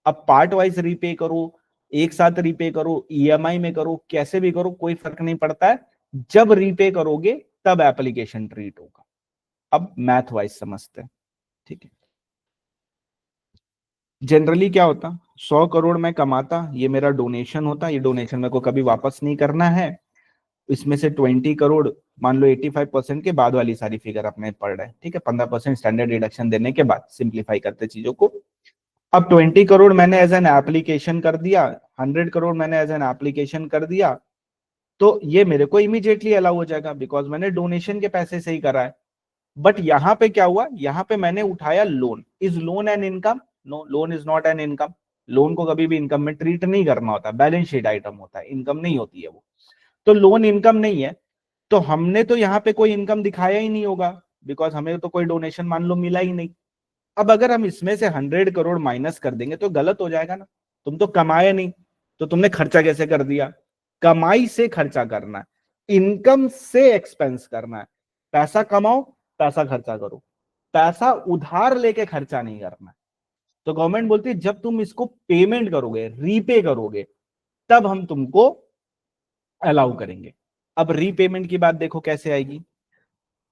अब पार्ट वाइज रीपे करो, एक साथ रीपे करो, ईएमआई में करो, कैसे भी करो, कोई फर्क नहीं पड़ता है, जब रीपे करोगे तब एप्लीकेशन ट्रीट होगा। अब मैथ वाइज समझते हैं, ठीक है। जनरली क्या होता, 100 करोड़ मैं कमाता, ये मेरा डोनेशन होता, ये डोनेशन मेरे को कभी वापस नहीं करना है। इसमें से 20 करोड़, मान लो 85% के बाद वाली सारी फिगर अपने पढ़ रहे हैं, ठीक है, 15% स्टैंडर्ड डिडक्शन देने के बाद सिंप्लीफाई करते चीजों को। अब 20 करोड़ मैंने एज एन एप्लीकेशन कर दिया, 100 करोड़ मैंने एज एन एप्लीकेशन कर दिया, तो ये मेरे को इमीडिएटली अलाउ हो जाएगा, बिकॉज मैंने डोनेशन के पैसे से ही करा है। बट यहां पे क्या हुआ, यहां पे मैंने उठाया loan, is loan an income? No, loan is not an income. Loan को कभी भी इनकम में ट्रीट नहीं करना होता, बैलेंस शीट आइटम होता है, इनकम नहीं होती है वो। तो लोन इनकम नहीं है, तो हमने तो यहाँ पे कोई इनकम दिखाया ही नहीं होगा, बिकॉज हमें तो कोई डोनेशन मान लो मिला ही नहीं। अब अगर हम इसमें से 100 करोड़ माइनस कर देंगे तो गलत हो जाएगा ना, तुम तो कमाए नहीं, तो तुमने खर्चा कैसे कर दिया? कमाई से खर्चा करना है, इनकम से एक्सपेंस करना है। पैसा कमाओ, पैसा खर्चा करो, पैसा उधार लेके खर्चा नहीं करना है। तो गवर्नमेंट बोलती है जब तुम इसको पेमेंट करोगे, रीपे करोगे, तब हम तुमको अलाउ करेंगे। अब रीपेमेंट की बात देखो कैसे आएगी।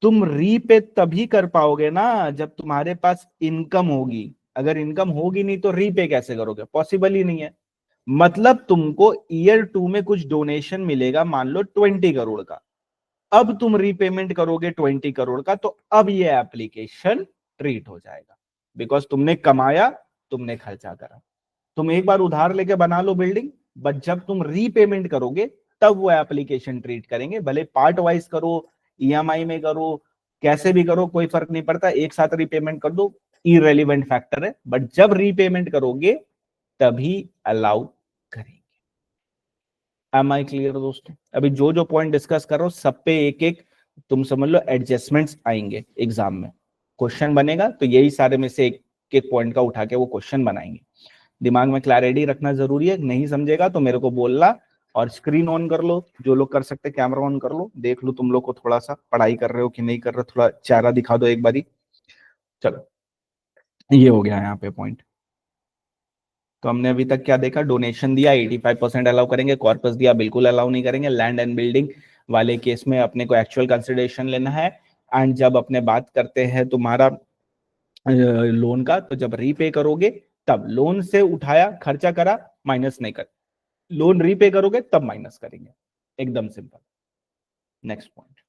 तुम रीपे तभी कर पाओगे ना जब तुम्हारे पास इनकम होगी, अगर इनकम होगी नहीं तो रीपे कैसे करोगे, पॉसिबल ही नहीं है। मतलब तुमको ईयर 2 में कुछ डोनेशन मिलेगा, मान लो 20 करोड़ का, अब तुम रीपेमेंट करोगे 20 करोड़ का, तो अब ये एप्लीकेशन ट्रीट हो जाएगा, बिकॉज तुमने कमाया, तुमने खर्चा करा। तुम एक बार उधार लेके बना लो बिल्डिंग, बट जब तुम रीपेमेंट करोगे तब वो एप्लीकेशन ट्रीट करेंगे, भले पार्ट वाइज करो, ईएमआई में करो, कैसे भी करो, कोई फर्क नहीं पड़ता, एक साथ रीपेमेंट कर दो, इरेलीवेंट फैक्टर है, बट जब रीपेमेंट करोगे तभी अलाउ करेंगे। एम आई क्लियर दोस्तों? अभी जो जो पॉइंट डिस्कस कर रहा हूं सब पे एक एक तुम समझ लो एडजस्टमेंट्स आएंगे एग्जाम में, क्वेश्चन बनेगा तो यही सारे में से एक एक पॉइंट का उठा के वो क्वेश्चन बनाएंगे। दिमाग में क्लैरिटी रखना जरूरी है, नहीं समझेगा तो मेरे को बोलना, और स्क्रीन ऑन कर लो, जो लोग कर सकते कैमरा ऑन कर लो, देख लो तुम लोग को थोड़ा सा पढ़ाई कर रहे हो कि नहीं कर रहे हो, थोड़ा चेहरा दिखा दो एक बारी। चलो, ये हो गया यहाँ पे पॉइंट। तो हमने अभी तक क्या देखा, डोनेशन दिया 85% अलाउ करेंगे, कॉर्पस दिया बिल्कुल अलाउ नहीं करेंगे, लैंड एंड बिल्डिंग वाले केस में अपने को एक्चुअल कंसिडरेशन लेना है। एंड जब अपने बात करते हैं तुम्हारा लोन का, तो जब रीपे करोगे तब लोन से उठाया खर्चा करा माइनस नहीं कर, लोन रीपे करोगे तब माइनस करेंगे, एकदम सिंपल। Next point.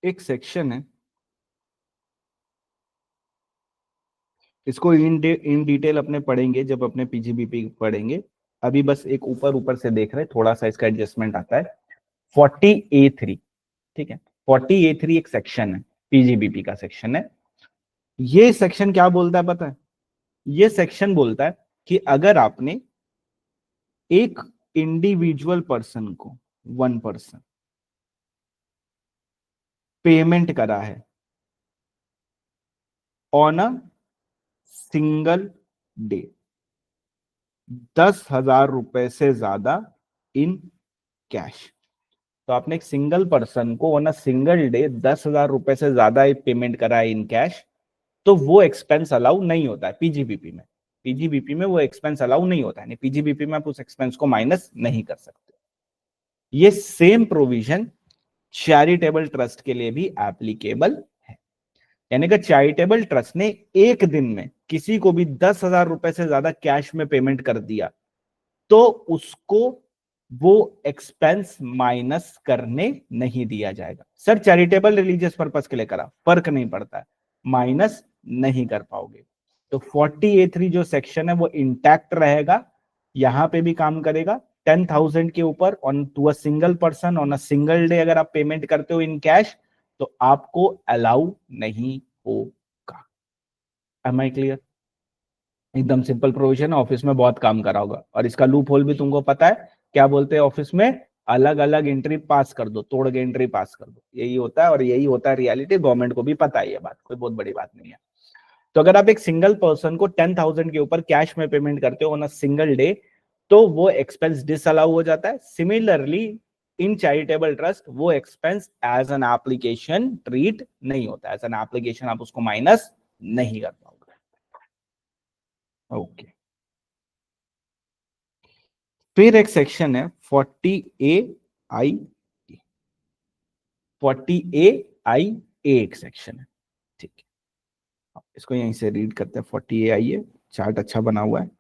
एक सेक्शन है, इसको इन डिटेल अपने पढ़ेंगे जब अपने पीजीबीपी पढ़ेंगे। अभी बस एक ऊपर ऊपर से देख रहे हैं, थोड़ा सा इसका एडजस्टमेंट आता है। 40A3, ठीक है, 40A3 एक सेक्शन है, पीजीबीपी का सेक्शन है। ये सेक्शन क्या बोलता है पता है? ये सेक्शन बोलता है कि अगर आपने एक इंडिविजुअल पर्सन को, वन पर्सन पेमेंट करा है ऑन अ सिंगल डे 10,000 रुपए से ज्यादा इन कैश, तो आपने एक सिंगल पर्सन को ऑन अ सिंगल डे 10,000 रुपए से ज्यादा पेमेंट करा है इन कैश, तो वो एक्सपेंस अलाउ नहीं होता है पीजीबीपी में। पीजीबीपी में वो एक्सपेंस अलाउ नहीं होता है, पीजीबीपी में आप उस एक्सपेंस को माइनस नहीं कर सकते। ये सेम प्रोविजन चैरिटेबल ट्रस्ट के लिए भी एप्लीकेबल है। यानी कि चैरिटेबल ट्रस्ट ने एक दिन में किसी को भी 10,000 रुपए से ज्यादा कैश में पेमेंट कर दिया, तो उसको वो एक्सपेंस माइनस करने नहीं दिया जाएगा। सर चैरिटेबल रिलीजियस पर्पस के लिए करा, फर्क नहीं पड़ता है, माइनस नहीं कर पाओगे। तो 40A3 जो सेक्शन है वो इंटैक्ट रहेगा, यहां पे भी काम करेगा। 10,000 के ऊपर on to a single person on a single day अगर आप पेमेंट करते हो इन कैश, तो आपको अलाउ नहीं होगा। Am I clear? एकदम सिंपल प्रोविजन है, ऑफिस में बहुत काम करा होगा। और इसका लूप होल भी तुमको पता है, क्या बोलते हैं ऑफिस में? अलग अलग एंट्री पास कर दो, तोड़ के एंट्री पास कर दो, यही होता है। और यही होता है रियलिटी, गवर्नमेंट को भी पता है ये बात, कोई बहुत बड़ी बात नहीं है। तो अगर आप एक सिंगल पर्सन को 10,000 के ऊपर कैश में पेमेंट करते हो ऑन अ सिंगल डे, तो वो एक्सपेंस डिसअलाउ हो जाता है। सिमिलरली इन चैरिटेबल ट्रस्ट वो expense as an application treat नहीं होता, एज एन एप्लीकेशन आप उसको माइनस नहीं कर पाओगे। ओके, फिर एक सेक्शन है 40A आई। 40A एक सेक्शन है, ठीक है, इसको यहीं से रीड करते हैं। 40A है, चार्ट अच्छा बना हुआ है।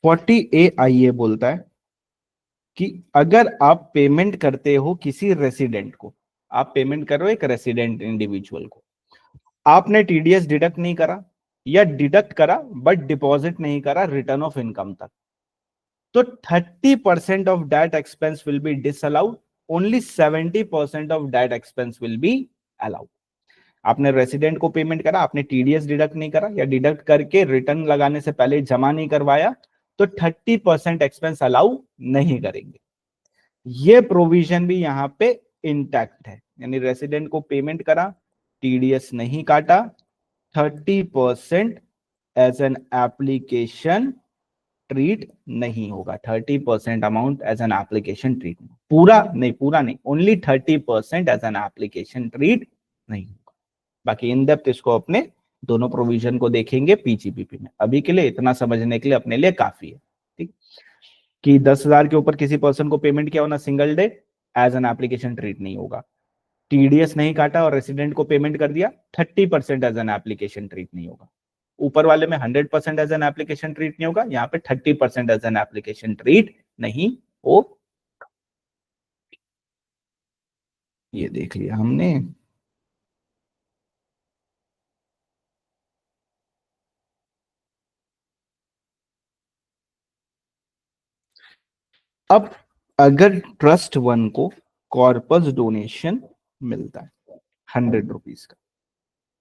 40A बोलता है कि अगर आप पेमेंट करते हो किसी रेसिडेंट को, आप पेमेंट कर रहे हो एक रेसिडेंट इंडिविजुअल को, आपने टीडीएस डिडक्ट नहीं करा, या डिडक्ट करा बट डिपॉजिट नहीं करा रिटर्न ऑफ इनकम तक, तो 30% of that expense will be disallowed, only 70% of that expense will be allowed. आपने रेसिडेंट को पेमेंट करा, आपने टीडीएस डिडक्ट नहीं करा, या डिडक्ट करके रिटर्न लगाने से पहले जमा नहीं करवाया, तो 30% एक्सपेंस अलाउ नहीं करेंगे। ये प्रोविजन भी यहां पे इंटैक्ट है, यानी रेसिडेंट को पेमेंट करा, टीडीएस नहीं काटा, 30% एज एन एप्लीकेशन ट्रीट नहीं होगा। 30% amount as an application treat, पूरा नहीं, only 30% as an application treat नहीं होगा। बाकी इन डेप्थ इसको अपने दोनों प्रोविजन को देखेंगे पीजीबीपी में। अभी के लिए इतना समझने के लिए अपने लिए काफी है, ठीक, कि 10,000 के ऊपर किसी पर्सन को पेमेंट किया हो ना single day, as an application treat नहीं होगा। टीडीएस नहीं काटा और रेसिडेंट को पेमेंट कर दिया, 30% एज एन एप्लीकेशन ट्रीट नहीं होगा। ऊपर वाले में 100% एज एन एप्लीकेशन ट्रीट नहीं होगा, यहाँ पे 30% एज एन एप्लीकेशन ट्रीट नहीं हो। ये देख लिया हमने। अब अगर ट्रस्ट वन को कॉर्पस डोनेशन मिलता है 100 रुपीज का,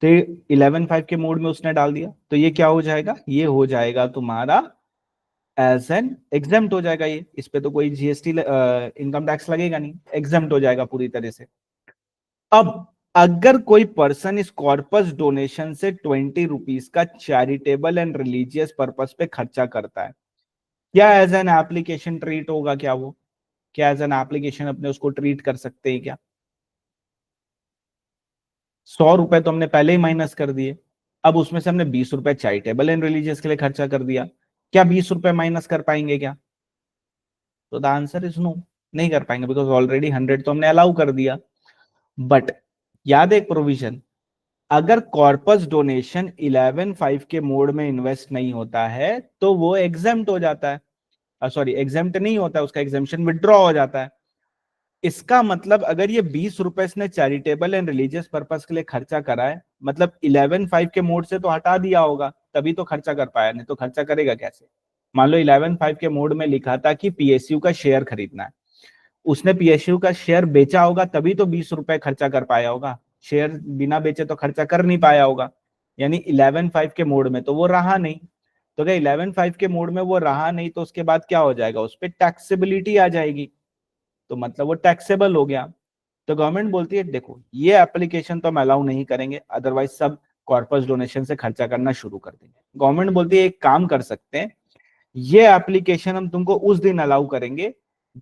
तो 11/5 के मोड में उसने डाल दिया, तो ये क्या हो जाएगा? ये हो जाएगा तुम्हारा एज एन एग्जेम्प्ट हो जाएगा। ये इस पे तो कोई जीएसटी इनकम टैक्स लगेगा नहीं, एग्जेम्प्ट हो जाएगा पूरी तरह से। अब अगर कोई पर्सन इस कॉर्पस डोनेशन से 20 रुपीज का चैरिटेबल एंड रिलीजियस पर्पस पे खर्चा करता है, क्या एज एन एप्लीकेशन ट्रीट होगा? क्या वो, क्या एज एन एप्लीकेशन अपने उसको ट्रीट कर सकते हैं क्या? 100 रुपए तो हमने पहले ही माइनस कर दिए, अब उसमें से हमने 20 रुपए चैरिटेबल एंड रिलीजियस के लिए खर्चा कर दिया, क्या 20 रुपए माइनस कर पाएंगे क्या? तो द आंसर इज नो, नहीं कर पाएंगे, बिकॉज ऑलरेडी 100 तो हमने अलाउ कर दिया। बट याद है एक प्रोविजन, अगर कॉर्पस डोनेशन 11.5 के मोड में इन्वेस्ट नहीं होता है तो वो एग्जेम्प्ट हो जाता है, सॉरी एग्जेम्प्ट नहीं होता है, उसका एग्जेम्पशन विड्रॉ हो जाता है। इसका मतलब अगर ये 20 रुपए इसने चैरिटेबल एंड रिलीजियस पर्पस के लिए खर्चा करा है, मतलब 11.5 के मोड से तो हटा दिया होगा, तभी तो खर्चा कर पाया, नहीं तो खर्चा करेगा कैसे। मान लो 11.5 के मोड में लिखा था कि पीएसयू का शेयर खरीदना है, उसने पीएसयू का शेयर बेचा होगा तभी तो 20 रुपए खर्चा कर पाया होगा, शेयर बिना बेचे तो खर्चा कर नहीं पाया होगा। यानी 11.5 के मोड में तो वो रहा नहीं, तो अगर 11.5 के मोड में वो रहा नहीं तो उसके बाद क्या हो जाएगा, उस पर टैक्सेबिलिटी आ जाएगी, तो मतलब वो टैक्सेबल हो गया। तो गवर्नमेंट बोलती है देखो ये एप्लीकेशन तो हम अलाउ नहीं करेंगे, अदरवाइज सब कॉर्पस डोनेशन से खर्चा करना शुरू कर देंगे। गवर्नमेंट बोलती है एक काम कर सकते हैं, ये एप्लीकेशन हम तुमको उस दिन अलाउ करेंगे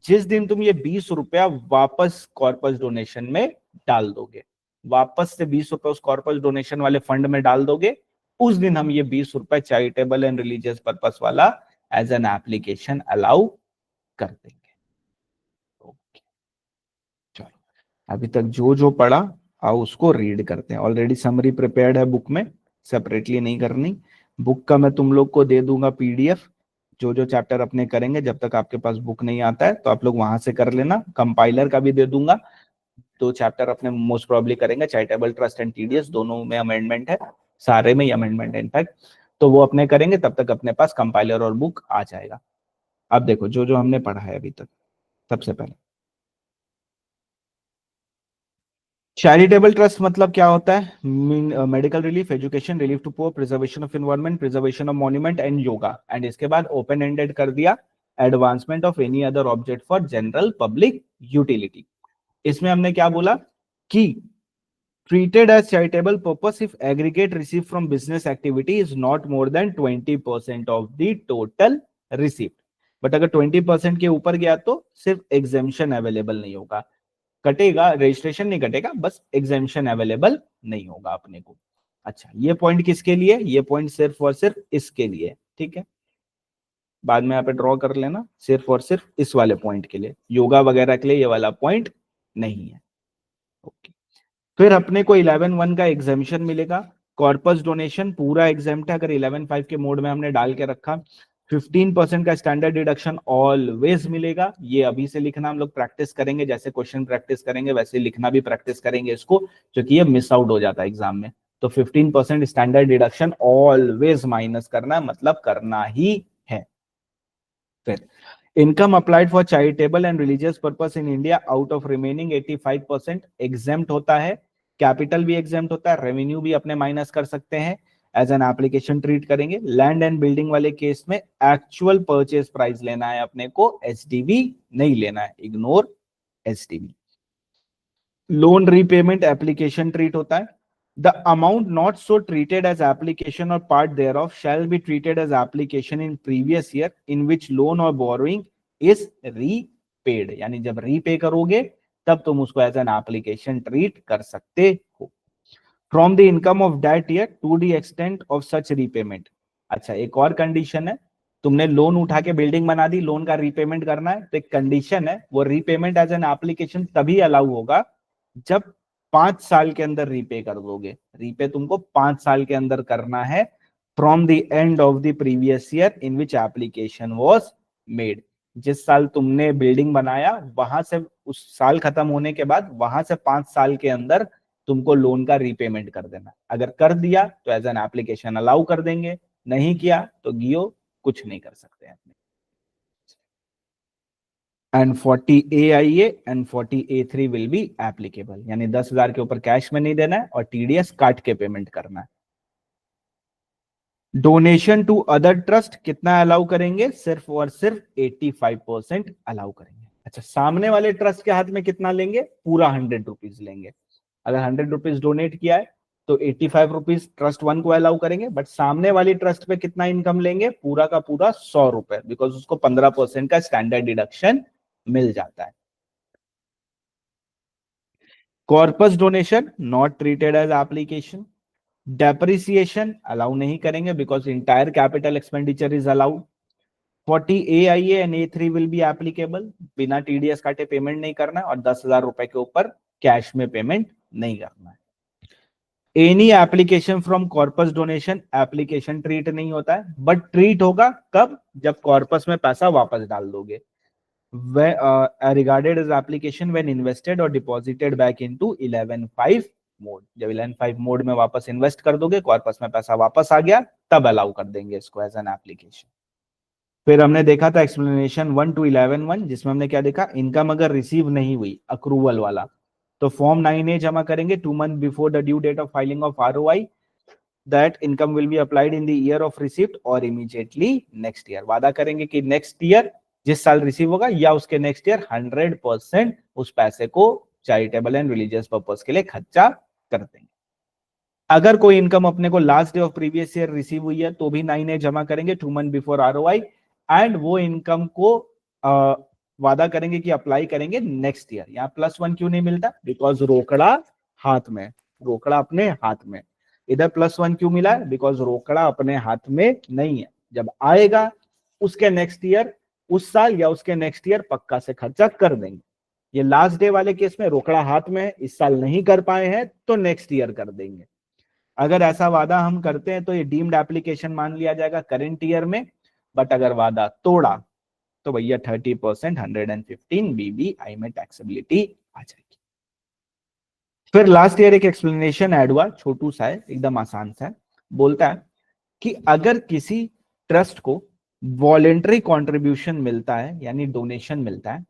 जिस दिन तुम ये 20 रुपया वापस कॉर्पस डोनेशन में डाल दोगे, वापस से 20 रुपए उस कॉर्पस डोनेशन वाले फंड में डाल दोगे, उस दिन हम ये 20 रुपए चैरिटेबल एंड रिलीजियस पर्पस वाला एज एन एप्लीकेशन अलाउ कर देंगे। ओके, चलो अभी तक जो जो पढ़ा आओ उसको रीड करते हैं। ऑलरेडी समरी प्रिपेयर्ड है बुक में, सेपरेटली नहीं करनी। बुक का मैं तुम लोग को दे दूंगा पीडीएफ, जो जो चैप्टर अपने करेंगे, जब तक आपके पास बुक नहीं आता है तो आप लोग वहां से कर लेना। कंपाइलर का भी दे दूंगा, 2 चैप्टर अपने मोस्ट प्रोबेबली करेंगे, चैरिटेबल ट्रस्ट एंड टीडीएस, दोनों में अमेंडमेंट है, सारे में ही अमेंडमेंट है इनफैक्ट, तो वो अपने करेंगे, तब तक अपने पास कंपाइलर और बुक आ जाएगा। अब देखो जो जो हमने पढ़ा है अभी तक, सबसे पहले चैरिटेबल ट्रस्ट मतलब क्या होता है, medical relief, education, relief to poor, preservation of environment, preservation of monument and yoga, and इसके बाद ओपन एंडेड कर दिया, advancement of any other object for general public utility. इसमें हमने क्या बोला कि treated as charitable purpose if aggregate received from business activity is not more than 20% of the total receipt। But अगर 20% के ऊपर गया तो सिर्फ एग्जेम्पशन अवेलेबल नहीं होगा, कटेगा, रजिस्ट्रेशन नहीं कटेगा, बस एग्जेम्पशन अवेलेबल नहीं होगा अपने को। अच्छा ये पॉइंट किसके लिए, ये पॉइंट सिर्फ और सिर्फ इसके लिए, ठीक है, बाद में यहाँ पे ड्रॉ कर लेना, सिर्फ और सिर्फ इस वाले पॉइंट के लिए, योगा वगैरह के लिए ये वाला पॉइंट नहीं है। ओके, फिर अपने को 11.1 का एग्जामेशन मिलेगा, कॉर्पस डोनेशन पूरा एग्जाम्प्ट है अगर 11.5 के मोड में हमने डाल के रखा। 15% का स्टैंडर्ड डिडक्शन ऑलवेज मिलेगा, ये अभी से लिखना हम लोग प्रैक्टिस करेंगे, जैसे क्वेश्चन प्रैक्टिस करेंगे वैसे लिखना भी प्रैक्टिस करेंगे इसको, क्योंकि ये मिस आउट हो जाता है एग्जाम में। तो 15% स्टैंडर्ड डिडक्शन ऑलवेज माइनस करना है, मतलब करना ही है। फिर income applied for charitable and religious purpose in India out of remaining 85% exempt होता है, कैपिटल भी एग्जेम्प्ट होता है, रेवेन्यू भी अपने माइनस कर सकते हैं, एज एन एप्लीकेशन ट्रीट करेंगे। लैंड एंड बिल्डिंग वाले केस में एक्चुअल परचेज प्राइस लेना है अपने को, एसडीवी नहीं लेना है, ignore SDV. Loan repayment application treat होता है, the amount not so treated as application or part thereof shall be treated as application in previous year in which loan or borrowing is repaid। यानी जब रीपे करोगे तब तुम उसको एज एन एप्लीकेशन ट्रीट कर सकते हो। From the income of that year to the extent of such repayment. अच्छा एक और कंडीशन है, तुमने लोन उठा के बिल्डिंग बना दी, लोन का रीपेमेंट करना है, तो एक कंडीशन है, वो रीपेमेंट एज एन एप्लीकेशन तभी अलाउ होगा जब 5 साल के अंदर रीपे कर दोगे। रीपे तुमको 5 साल के अंदर करना है, from the end of the previous year in which application was made. जिस साल तुमने बिल्डिंग बनाया वहां से, उस साल खत्म होने के बाद वहां से 5 साल के अंदर तुमको लोन का रीपेमेंट कर देना। अगर कर दिया तो एज एन एप्लीकेशन अलाउ कर देंगे, नहीं किया तो गियो, कुछ नहीं कर सकते हैं। And 40A and 40A3 will be applicable, यानी 10,000 के ऊपर कैश में नहीं देना है और टीडीएस काट के पेमेंट करना है। डोनेशन टू अदर ट्रस्ट कितना अलाउ करेंगे, सिर्फ और सिर्फ 85% अलाउ करेंगे। अच्छा सामने वाले ट्रस्ट के हाथ में कितना लेंगे, पूरा 100 रुपीज लेंगे। अगर 100 रुपीज डोनेट किया है तो 85 रुपीज ट्रस्ट वन को अलाउ करेंगे, बट सामने वाली ट्रस्ट पे कितना इनकम लेंगे, पूरा का पूरा 100 रुपए, बिकॉज उसको 15% का स्टैंडर्ड डिडक्शन मिल जाता है। Corpus donation not treated as application. Depreciation allow नहीं करेंगे because entire capital expenditure is allowed. 40A I है and A3 will be applicable, बिना TDS काटे पेमेंट नहीं करना है और 10,000 रुपए के ऊपर कैश में पेमेंट नहीं करना है। Any application from corpus donation, application treat नहीं होता है, बट ट्रीट होगा कब, जब कॉर्पस में पैसा वापस डाल दोगे। Regarded as application when invested और डिपॉजिटेड बैक इनटू 11.5 मोड, जब 11.5 मोड में वापस इन्वेस्ट कर दोगे, कॉर्पस में पैसा वापस आ गया, तब अलाउ कर देंगे इसको एज एन एप्लीकेशन। फिर हमने देखा था एक्सप्लेनेशन 1 to 11 जिसमें हमने क्या देखा, इनकम अगर रिसीव नहीं हुई अक्रूवल वाला, तो फॉर्म 9A जमा करेंगे 2 months before the due date of filing of ROI, that income will be applied in the year of receipt और इमीडिएटली नेक्स्ट ईयर। वादा करेंगे कि नेक्स्ट ईयर जिस साल रिसीव होगा या उसके नेक्स्ट ईयर 100% उस पैसे को चैरिटेबल एंड रिलीजियस पर्पस के लिए खर्चा कर देंगे। अगर कोई इनकम अपने को last day of previous year receive हुई है तो भी 9A जमा करेंगे 2 months बिफोर ROI, एंड वो इनकम को वादा करेंगे कि अप्लाई करेंगे नेक्स्ट ईयर। यहाँ +1 क्यों नहीं मिलता, बिकॉज रोकड़ा हाथ में, रोकड़ा अपने हाथ में। इधर +1 क्यों मिला है, बिकॉज रोकड़ा अपने हाथ में नहीं है। जब आएगा उसके नेक्स्ट ईयर, उस साल या उसके नेक्स्ट ईयर पक्का से खर्चा कर देंगे। ये लास्ट डे वाले केस में रोकड़ा हाथ में है, इस साल नहीं कर पाए हैं तो नेक्स्ट ईयर कर देंगे। अगर ऐसा वादा हम करते हैं तो ये डीम्ड एप्लीकेशन मान लिया जाएगा करंट ईयर में, बट अगर वादा तोड़ा तो भैया 30% 115 BBI में टैक्सेबिलिटी आ जाएगी। फिर लास्ट ईयर एक एक्सप्लेनेशन ऐड हुआ, छोटू सा है, एकदम आसान सा है। बोलता है कि अगर किसी ट्रस्ट को वॉलेंटरी कंट्रीब्यूशन मिलता है, यानी डोनेशन मिलता है,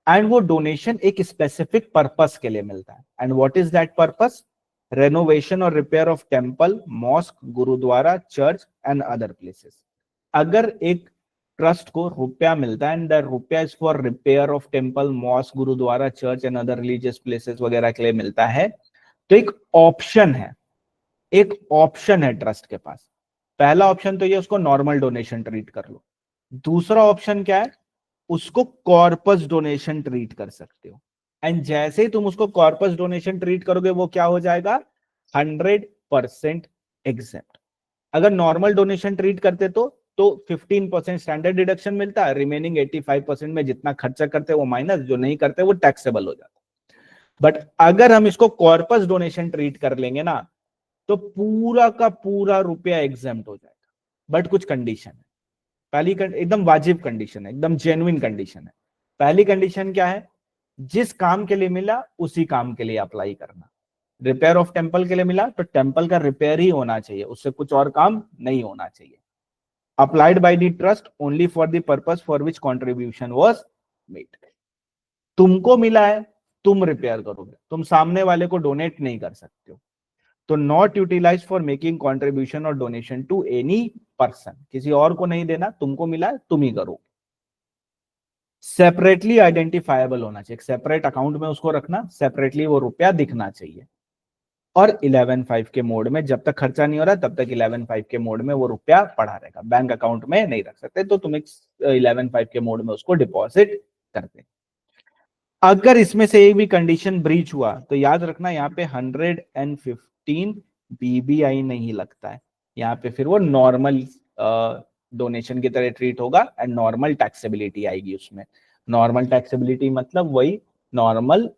एंड वो डोनेशन एक स्पेसिफिक पर्पस के लिए मिलता है, and what is that purpose, renovation और repair of temple, mosque, gurdwara, church and other places. अगर एक ट्रस्ट को रुपया मिलता है and the rupaya is for repair of temple, mosque, gurdwara, church and other religious places वगैरह के लिए मिलता है, तो एक ऑप्शन है, एक ऑप्शन है ट्रस्ट के पास। पहला ऑप्शन तो ये उसको नॉर्मल डोनेशन ट्रीट कर लो। दूसरा ऑप्शन क्या है, उसको कॉर्पस डोनेशन ट्रीट कर सकते हो, एंड जैसे ही तुम उसको कॉर्पस डोनेशन ट्रीट करोगे वो क्या हो जाएगा, 100% एग्जेप्ट। अगर नॉर्मल डोनेशन ट्रीट करते तो 15% स्टैंडर्ड डिडक्शन मिलता है, रिमेनिंग 85% में जितना खर्चा करते वो माइनस, जो नहीं करते वो टैक्सेबल हो जाता। बट अगर हम इसको कॉर्पस डोनेशन ट्रीट कर लेंगे ना, तो पूरा का पूरा रुपया एग्जेम्प्ट हो जाएगा, बट कुछ कंडीशन है। पहली एकदम वाजिब कंडीशन है, एकदम जेन्युइन कंडीशन है। पहली कंडीशन क्या है, जिस काम के लिए मिला उसी काम के लिए अप्लाई करना। रिपेयर ऑफ टेम्पल के लिए मिला तो टेम्पल का रिपेयर ही होना चाहिए, उससे कुछ और काम नहीं होना चाहिए। Applied by the trust only for the purpose for which contribution was made. तुमको मिला है, तुम रिपेयर करोगे, तुम सामने वाले को डोनेट नहीं कर सकते हो। तो not utilize for making contribution और डोनेशन टू एनी पर्सन, किसी और को नहीं देना, तुमको मिला है तुम ही करो। सेपरेटली आइडेंटिफाइबल होना चाहिए, सेपरेट अकाउंट में उसको रखना, सेपरेटली वो रुपया दिखना चाहिए। और 11.5 के मोड में, जब तक खर्चा नहीं हो रहा तब तक 11.5 के मोड में वो रुपया पड़ा रहेगा, बैंक अकाउंट में नहीं रख सकते, तो तुम 11.5 के मोड में उसको डिपॉजिट करते। अगर इसमें से एक भी कंडीशन ब्रीच हुआ तो याद रखना यहाँ पे 115 BBI नहीं लगता है, यहाँ पे फिर वो नॉर्मल डोनेशन की तरह ट्रीट होगा एंड नॉर्मल टैक्सेबिलिटी आएगी उसमें। नॉर्मल टैक्सेबिलिटी मतलब वही नॉर्मल,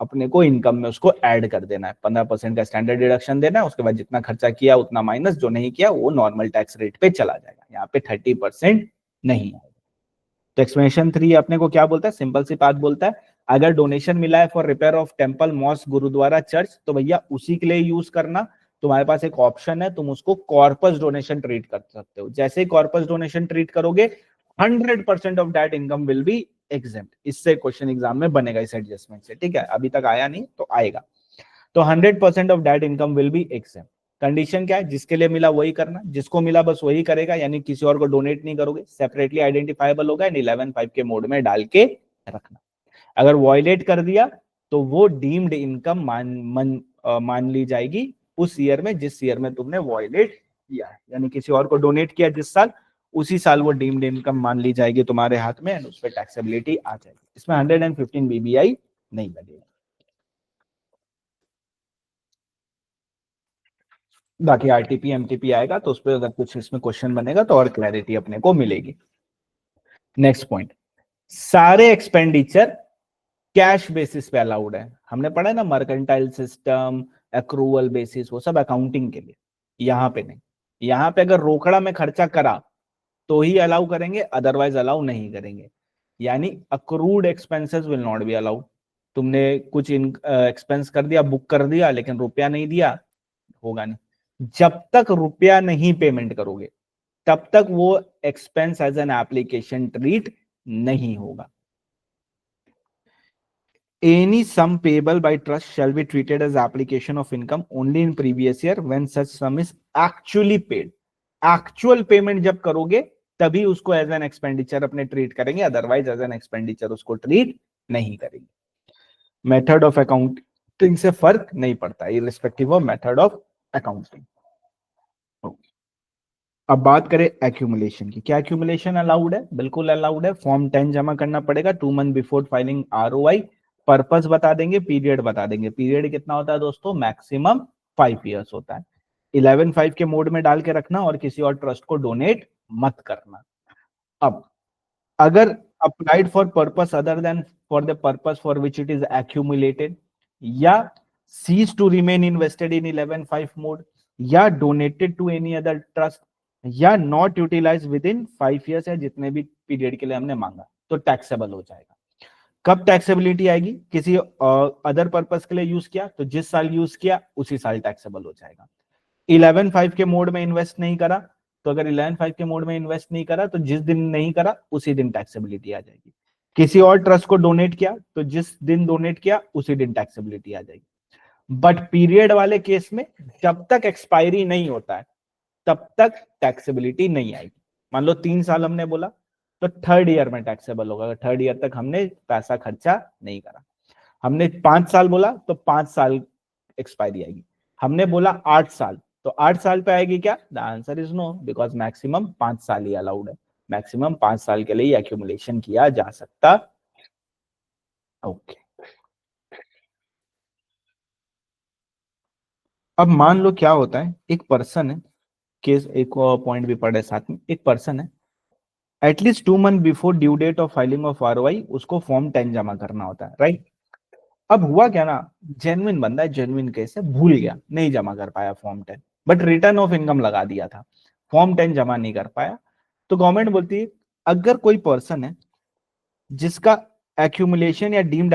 अपने को इनकम में उसको ऐड कर देना है, 15% का स्टैंडर्ड डिडक्शन देना है, उसके बाद जितना खर्चा किया उतना माइनस, जो नहीं किया वो नॉर्मल टैक्स रेट पे चला जाएगा, यहाँ पे 30% नहीं आएगा। तो एक्सप्लेनेशन 3 अपने को क्या बोलता है, सिंपल सी बात बोलता है, अगर डोनेशन मिला है for repair of temple, mosque, gurdwara, church, तो भैया उसी के लिए यूज करना। तुम्हारे पास एक ऑप्शन है, तुम उसको कॉर्पस डोनेशन ट्रीट कर सकते हो। जैसे ही कॉर्पस डोनेशन ट्रीट करोगे 100% of that income will be exempt. इससे क्वेश्चन एग्जाम में बनेगा इस एडजस्टमेंट से, ठीक है, अभी तक आया नहीं तो आएगा। तो 100% of that income will be exempt. Condition क्या है, जिसके लिए मिला वही करना, जिसको मिला बस वही करेगा, यानी किसी और को डोनेट नहीं करोगे, सेपरेटली आइडेंटिफाइबल होगा एंड 11.5 के मोड में डाल के रखना। अगर वॉयलेट कर दिया तो वो डीम्ड इनकम मान ली जाएगी उस ईयर में जिस ईयर में तुमने वॉयलेट किया है, यानी किसी और को डोनेट किया जिस साल, उसी साल वो डीम्ड इनकम मान ली जाएगी तुम्हारे हाथ में एंड उस पर टैक्सेबिलिटी आ जाएगी। इसमें 115 BBI नहीं लगेगा। बाकी RTP MTP आएगा तो उस पर अगर कुछ इसमें क्वेश्चन बनेगा तो और क्लैरिटी अपने को मिलेगी। नेक्स्ट पॉइंट, सारे एक्सपेंडिचर कैश बेसिस पे अलाउड है। हमने पढ़ा है ना मर्केंटाइल सिस्टम, एक्रूवल बेसिस, वो सब अकाउंटिंग के लिए, यहां पे नहीं। यहां पे अगर रोकड़ा में खर्चा करा तो ही अलाउ करेंगे, अदरवाइज अलाउ नहीं करेंगे। यानी accrued expenses will not be allowed. तुमने कुछ एक्सपेंस कर दिया, बुक कर दिया, लेकिन रुपया नहीं दिया, होगा नहीं। जब तक रुपया नहीं पेमेंट करोगे तब तक वो expense as an application treat नहीं होगा। Any sum payable by trust shall be treated as application of income only in previous year when such sum is actually paid. Actual payment जब करोगे तभी उसको एज एन एक्सपेंडिचर अपने ट्रीट करेंगे, अदरवाइज एज एन एक्सपेंडिचर उसको ट्रीट नहीं करेंगे। मेथड ऑफ अकाउंटिंग से फर्क नहीं पड़ता, irrespective of method of accounting. अब बात करें एक्यूमुलेशन की। क्या एक्यूमुलेशन अलाउड है? बिल्कुल अलाउड है। फॉर्म 10 जमा करना पड़ेगा 2 month before filing ROI. Purpose बता देंगे, पीरियड बता देंगे। पीरियड कितना होता है दोस्तों? मैक्सिमम 5 इयर्स होता है। 11/5 के मोड में डाल के रखना और किसी और ट्रस्ट को डोनेट मत करना। अब अगर applied for purpose other than for the purpose for which it is accumulated, या ceases to remain invested in 11/5 mode, या donated to any other trust, या not utilise within 5 years, या जितने भी पीरियड के लिए हमने मांगा, तो टैक्सेबल हो जाएगा। कब टैक्सेबिलिटी आएगी? किसी अदर पर्पस के लिए यूज किया तो जिस साल यूज किया उसी साल टैक्सेबल हो जाएगा। 11/5 के मोड में इन्वेस्ट नहीं करा, तो अगर 11/5 के मोड में इन्वेस्ट नहीं करा तो जिस दिन नहीं करा उसी दिन टैक्सेबिलिटी आ जाएगी। किसी और ट्रस्ट को डोनेट किया तो जिस दिन डोनेट किया उसी दिन टैक्सेबिलिटी आ जाएगी। बट पीरियड वाले केस में जब तक एक्सपायरी नहीं होता है तब तक टैक्सेबिलिटी नहीं आएगी। मान लो 3 साल हमने बोला तो 3rd ईयर में टैक्सेबल होगा, 3rd ईयर तक हमने पैसा खर्चा नहीं करा। हमने 5 साल बोला तो 5 साल एक्सपायरी आएगी। हमने बोला 8 साल तो 8 साल पे आएगी क्या? The answer is no, because maximum 5 साल ही अलाउड है। मैक्सिमम 5 साल के लिए एक्यूमुलेशन किया जा सकता। ओके, अब मान लो क्या होता है, एक पर्सन है, केस एक पॉइंट भी पढ़े साथ में, एक पर्सन है at least 2 month before due date of filing of ROI उसको फॉर्म 10 जमा करना होता है, राइट? अब हुआ क्या ना, जेन्युइन बंदा है, जेन्युइन केस है, भूल गया, नहीं जमा कर पाया form 10, but return of income लगा दिया था, फॉर्म 10 जमा नहीं कर पाया। तो गवर्नमेंट बोलती है अगर कोई पर्सन है जिसका accumulation या deemed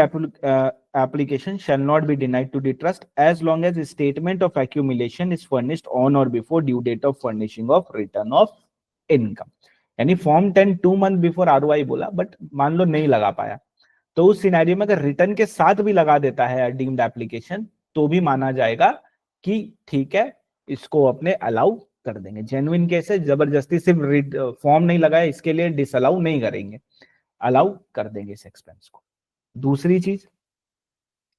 application shall not be denied to the trust as long as statement of accumulation is furnished on or before due date of furnishing of return of income। यानी फॉर्म 10 2 मंथ बिफोर आरओआई बोला, बट मान लो नहीं लगा पाया, तो उस सिनेरियो में अगर रिटर्न के साथ भी लगा देता है डीम्ड एप्लीकेशन तो भी माना जाएगा कि ठीक है, इसको अपने अलाउ कर देंगे। जेन्युइन केस है, जबरदस्ती सिर्फ फॉर्म नहीं लगाया इसके लिए डिसअलाउ नहीं करेंगे, अलाउ कर देंगे इस एक्सपेंस को। दूसरी चीज,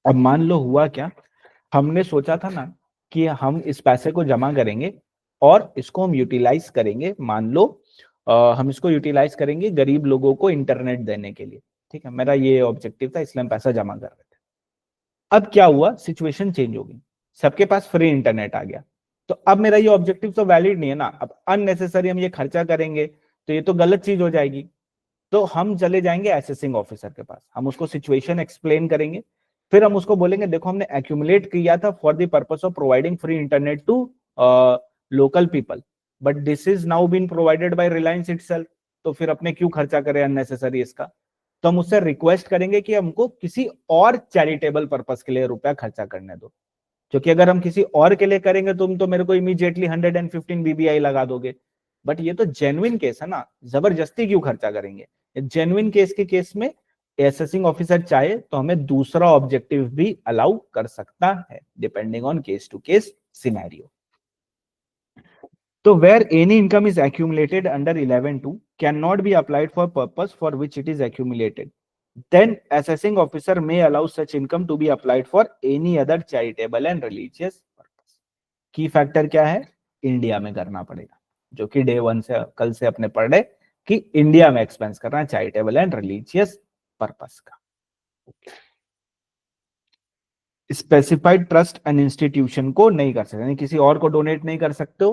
अब मान लो हुआ क्या, हमने सोचा था ना कि हम इस पैसे को जमा करेंगे और इसको हम यूटिलाइज करेंगे, मान लो हम इसको यूटिलाइज करेंगे गरीब लोगों को इंटरनेट देने के लिए, ठीक है, मेरा ये ऑब्जेक्टिव था, इसलिए हम पैसा जमा कर रहे थे। अब क्या हुआ, सिचुएशन चेंज हो गई, सबके पास फ्री इंटरनेट आ गया, तो अब मेरा ये ऑब्जेक्टिव तो वैलिड नहीं है ना, अब अननेसेसरी हम ये खर्चा करेंगे तो ये तो गलत चीज हो जाएगी। तो हम चले जाएंगे असेसिंग ऑफिसर के पास, हम उसको सिचुएशन एक्सप्लेन करेंगे, फिर हम उसको बोलेंगे देखो हमने एक्यूमुलेट किया था for the purpose of providing free internet to local people, but this is now been provided by Reliance itself, तो फिर अपने क्यों खर्चा करें अननेसेसरी इसका। तो हम उससे रिक्वेस्ट करेंगे कि हमको किसी और चैरिटेबल पर्पस के लिए रुपया खर्चा करने दो, क्योंकि अगर हम किसी और के लिए करेंगे तुम तो मेरे को इमीडिएटली 115 बीबीआई लगा दोगे, बट ये तो जेन्युइन केस है ना, जबरदस्ती क्यों खर्चा करेंगे। जेन्युइन केस के केस में असेसिंग ऑफिसर चाहे तो हमें दूसरा ऑब्जेक्टिव भी अलाउ कर सकता है, depending on case to case scenario. तो where any income is accumulated under 11(2) cannot be applied for purpose for which it is accumulated, then assessing officer may allow such income to be applied for any other charitable and religious purpose। की फैक्टर क्या है, इंडिया में करना पड़ेगा, जो कि डे 1 से कल से अपने पढ़ रहे कि इंडिया में एक्सपेंस करना है चैरिटेबल एंड रिलीजियस पर्पस का। स्पेसिफाइड ट्रस्ट एंड इंस्टीट्यूशन को नहीं कर सकते, किसी और को डोनेट नहीं कर सकते हो,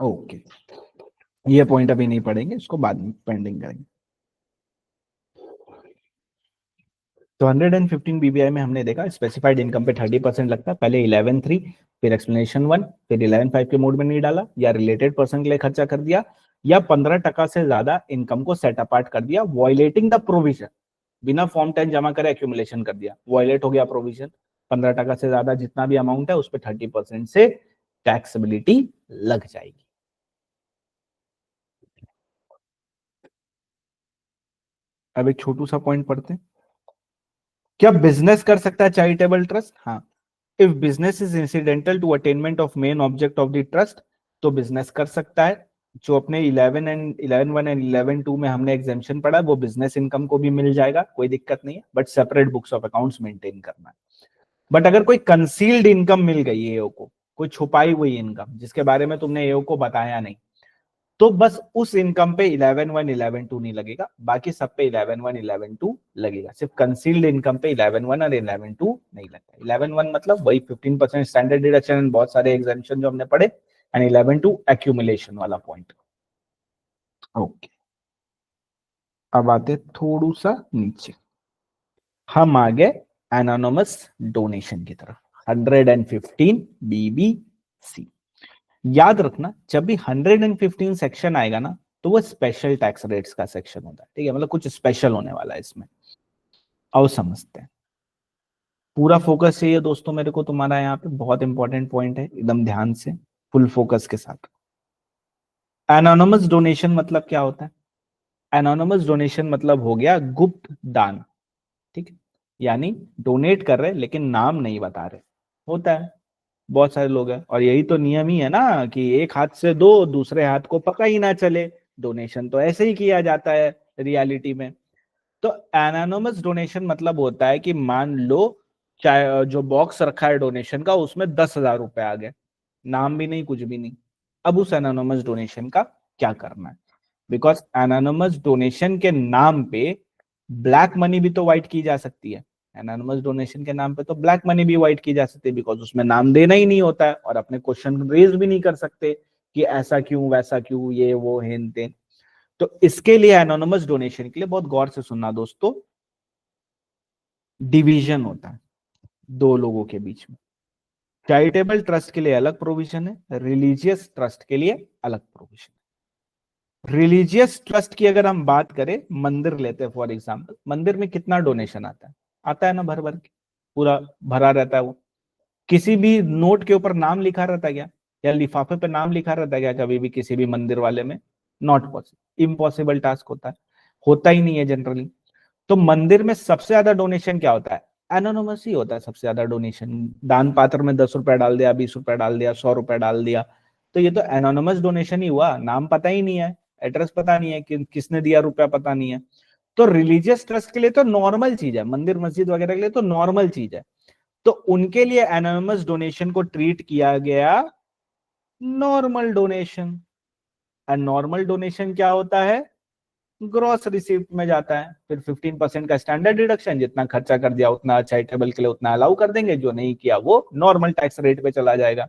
ओके, ये पॉइंट अभी नहीं पढ़ेंगे, इसको बाद में पेंडिंग करेंगे। तो 115 बीबीआई में हमने देखा स्पेसिफाइड इनकम पे 30% लगता है। पहले 11.3, फिर एक्सप्लेनेशन 1, फिर 11.5 के मोड में नहीं डाला, या रिलेटेड पर्सन के लिए खर्चा कर दिया, या 15% से ज्यादा इनकम को सेट अपार्ट कर दिया वॉयलेटिंग द प्रोविजन, बिना फॉर्म 10 जमा करे एक्यूमुलेशन कर दिया, वॉयलेट हो गया प्रोविजन। 15% से ज्यादा जितना भी अमाउंट है उस पर 30% से टैक्सेबिलिटी लग जाएगी। अब एक छोटू सा पॉइंट पढ़ते हैं, क्या बिजनेस कर सकता है चैरिटेबल ट्रस्ट? हाँ, if business is incidental to attainment of main object of the trust, तो बिजनेस कर सकता है। जो अपने 11.1 एंड 11.2 में हमने एग्जेम्पशन पढ़ा, वो बिजनेस इनकम को भी मिल जाएगा, कोई दिक्कत नहीं है, but separate books of accounts maintain करना है। बट अगर कोई कंसील्ड इनकम मिल गई एओ को, कोई छुपाई हुई इनकम जिसके बारे में तुमने एओ को बताया नहीं, तो बस उस इनकम पे 11.1 11.2 नहीं लगेगा, बाकी सब पे 11.1 11.2 लगेगा। सिर्फ कंसील्ड इनकम पे 11.1 और 11.2 नहीं लगता। 11.1 मतलब वही 15% स्टैंडर्ड डिडक्शन एंड बहुत सारे एग्जामिशन जो हमने पढ़े, एंड 11.2 एक्यूमुलेशन वाला पॉइंट। ओके, अब आते थोड़ा सा नीचे, हम आ गए एनोनिमस डोनेशन की तरफ। 115 बीबीसी। याद रखना, जब भी 115 सेक्शन आएगा ना, तो वो स्पेशल टैक्स रेट्स का सेक्शन होता है, ठीक है, मतलब कुछ स्पेशल होने वाला है इसमें। आओ समझते हैं, पूरा फोकस चाहिए दोस्तों मेरे को तुम्हारा, यहाँ पे बहुत इंपॉर्टेंट पॉइंट है, एकदम ध्यान से फुल फोकस के साथ। एनोनिमस डोनेशन मतलब क्या होता है? एनोनिमस डोनेशन मतलब हो गया गुप्त दान, ठीक है, यानी डोनेट कर रहे लेकिन नाम नहीं बता रहे, होता है, बहुत सारे लोग हैं, और यही तो नियम ही है ना कि एक हाथ से दो, दूसरे हाथ को पका ही ना चले। डोनेशन तो ऐसे ही किया जाता है रियलिटी में। तो एनोनिमस डोनेशन मतलब होता है कि मान लो चाहे जो बॉक्स रखा है डोनेशन का, उसमें 10,000 रुपए आ गए, नाम भी नहीं, कुछ भी नहीं। अब उस एनोनिमस डोनेशन का क्या करना है? बिकॉज एनोनिमस डोनेशन के नाम पे ब्लैक मनी भी तो वाइट की जा सकती है। एनोनिमस डोनेशन के नाम पे तो ब्लैक मनी भी वाइट की जा सकती है, बिकॉज उसमें नाम देना ही नहीं होता है, और अपने क्वेश्चन रेज भी नहीं कर सकते कि ऐसा क्यों, वैसा क्यों, ये वो हेन तेन। तो इसके लिए एनोनिमस डोनेशन के लिए बहुत गौर से सुनना दोस्तों, डिवीजन होता है दो लोगों के बीच में। चैरिटेबल ट्रस्ट के लिए अलग प्रोविजन है, रिलीजियस ट्रस्ट के लिए अलग प्रोविजन है। रिलीजियस ट्रस्ट की अगर हम बात करें, मंदिर लेते हैं फॉर एग्जांपल, मंदिर में कितना डोनेशन आता है? आता है ना, भर भर के पूरा भरा रहता है वो। किसी भी नोट के ऊपर नाम लिखा रहता है क्या, या लिफाफे पे नाम लिखा रहता है क्या कभी भी किसी भी मंदिर वाले में? नॉट पॉसिबल, इम्पॉसिबल टास्क होता है, होता ही नहीं है जनरली। तो मंदिर में सबसे ज्यादा डोनेशन क्या होता है? एनोनिमस ही होता है सबसे ज्यादा डोनेशन। दान पात्र में 10 रुपए डाल दिया, 20 रुपए डाल दिया, 100 रुपए डाल दिया, तो ये तो एनोनिमस डोनेशन ही हुआ, नाम पता ही नहीं है, एड्रेस पता नहीं है कि किसने दिया, रुपया पता नहीं है। तो रिलीजियस ट्रस्ट के लिए तो नॉर्मल चीज है, मंदिर मस्जिद वगैरह के लिए तो नॉर्मल चीज है। तो उनके लिए एनोनिमस डोनेशन को ट्रीट किया गया normal donation. And normal donation क्या होता है? ग्रॉस रिसीप्ट में जाता है, फिर 15% का स्टैंडर्ड डिडक्शन, जितना खर्चा कर दिया उतना चैरिटेबल के लिए उतना अलाउ कर देंगे, जो नहीं किया वो नॉर्मल टैक्स रेट पे चला जाएगा।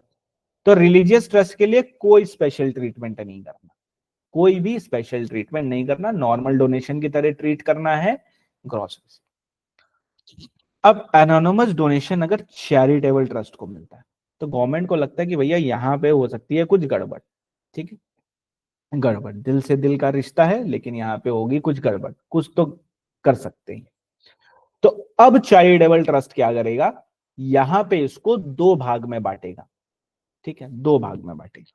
तो रिलीजियस ट्रस्ट के लिए कोई स्पेशल ट्रीटमेंट नहीं करना, कोई भी स्पेशल ट्रीटमेंट नहीं करना, नॉर्मल डोनेशन की तरह ट्रीट करना है ग्रॉस रिसीप्ट। अब एनोनिमस डोनेशन अगर चैरिटेबल ट्रस्ट को मिलता है, तो गवर्नमेंट को लगता है कि भैया यहाँ पे हो सकती है कुछ गड़बड़, ठीक है, गड़बड़, दिल से दिल का रिश्ता है, लेकिन यहाँ पे होगी कुछ गड़बड़, कुछ तो कर सकते हैं। तो अब चैरिटेबल ट्रस्ट क्या करेगा? यहां पे इसको दो भाग में बांटेगा, ठीक है, दो भाग में बांटेगा।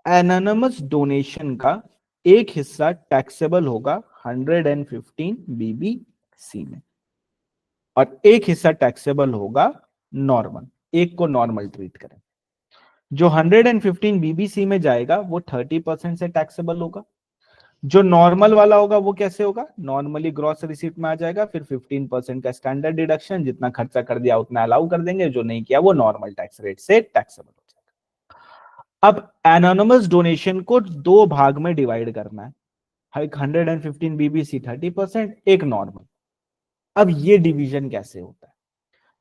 एनोनिमस डोनेशन का एक हिस्सा टैक्सेबल होगा 115 बीबीसी में, और एक हिस्सा टैक्सेबल होगा नॉर्मल, एक को नॉर्मल ट्रीट करें। जो 115 बीबीसी में जाएगा वो 30% से टैक्सेबल होगा। जो नॉर्मल वाला होगा वो कैसे होगा? नॉर्मली ग्रॉस रिसीप्ट में आ जाएगा, फिर 15% का स्टैंडर्ड डिडक्शन, जितना खर्चा कर दिया उतना अलाउ कर देंगे, जो नहीं किया वो नॉर्मल टैक्स रेट से टैक्सेबल हो जाएगा। अब एनोनिमस डोनेशन को दो भाग में डिवाइड करना है, एक 115 बीबीसी 30%, एक नॉर्मल। अब ये डिवीजन कैसे होता है?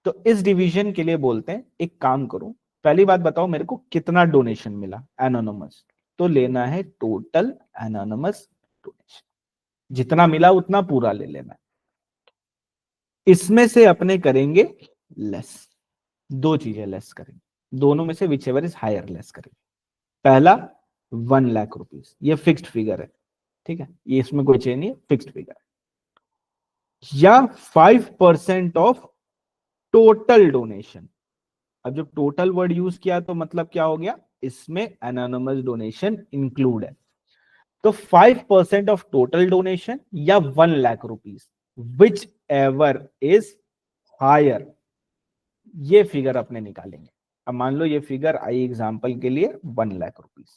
तो इस डिवीजन के लिए बोलते हैं एक काम करो, पहली बात बताओ मेरे को कितना डोनेशन मिला एनोनिमस, तो लेना है टोटल एनोनिमस डोनेशन, जितना मिला उतना पूरा ले लेना है। इसमें से अपने करेंगे लेस, दो चीजें लेस करेंगे, दोनों में से whichever is higher less करेंगे। पहला 1 लाख रुपीज, ये फिक्स्ड फिगर है, ठीक है, ये इसमें कोई चेंज नहीं है, फिक्स्ड फिगर है। या 5% ऑफ टोटल डोनेशन। अब जब टोटल वर्ड यूज किया तो मतलब क्या हो गया, इसमें एनोनिमस डोनेशन इंक्लूड है। तो 5% ऑफ टोटल डोनेशन या 1 lakh rupees, whichever is higher, ये फिगर अपने निकालेंगे। अब मान लो ये फिगर आई एग्जाम्पल के लिए 1 लाख रुपीज,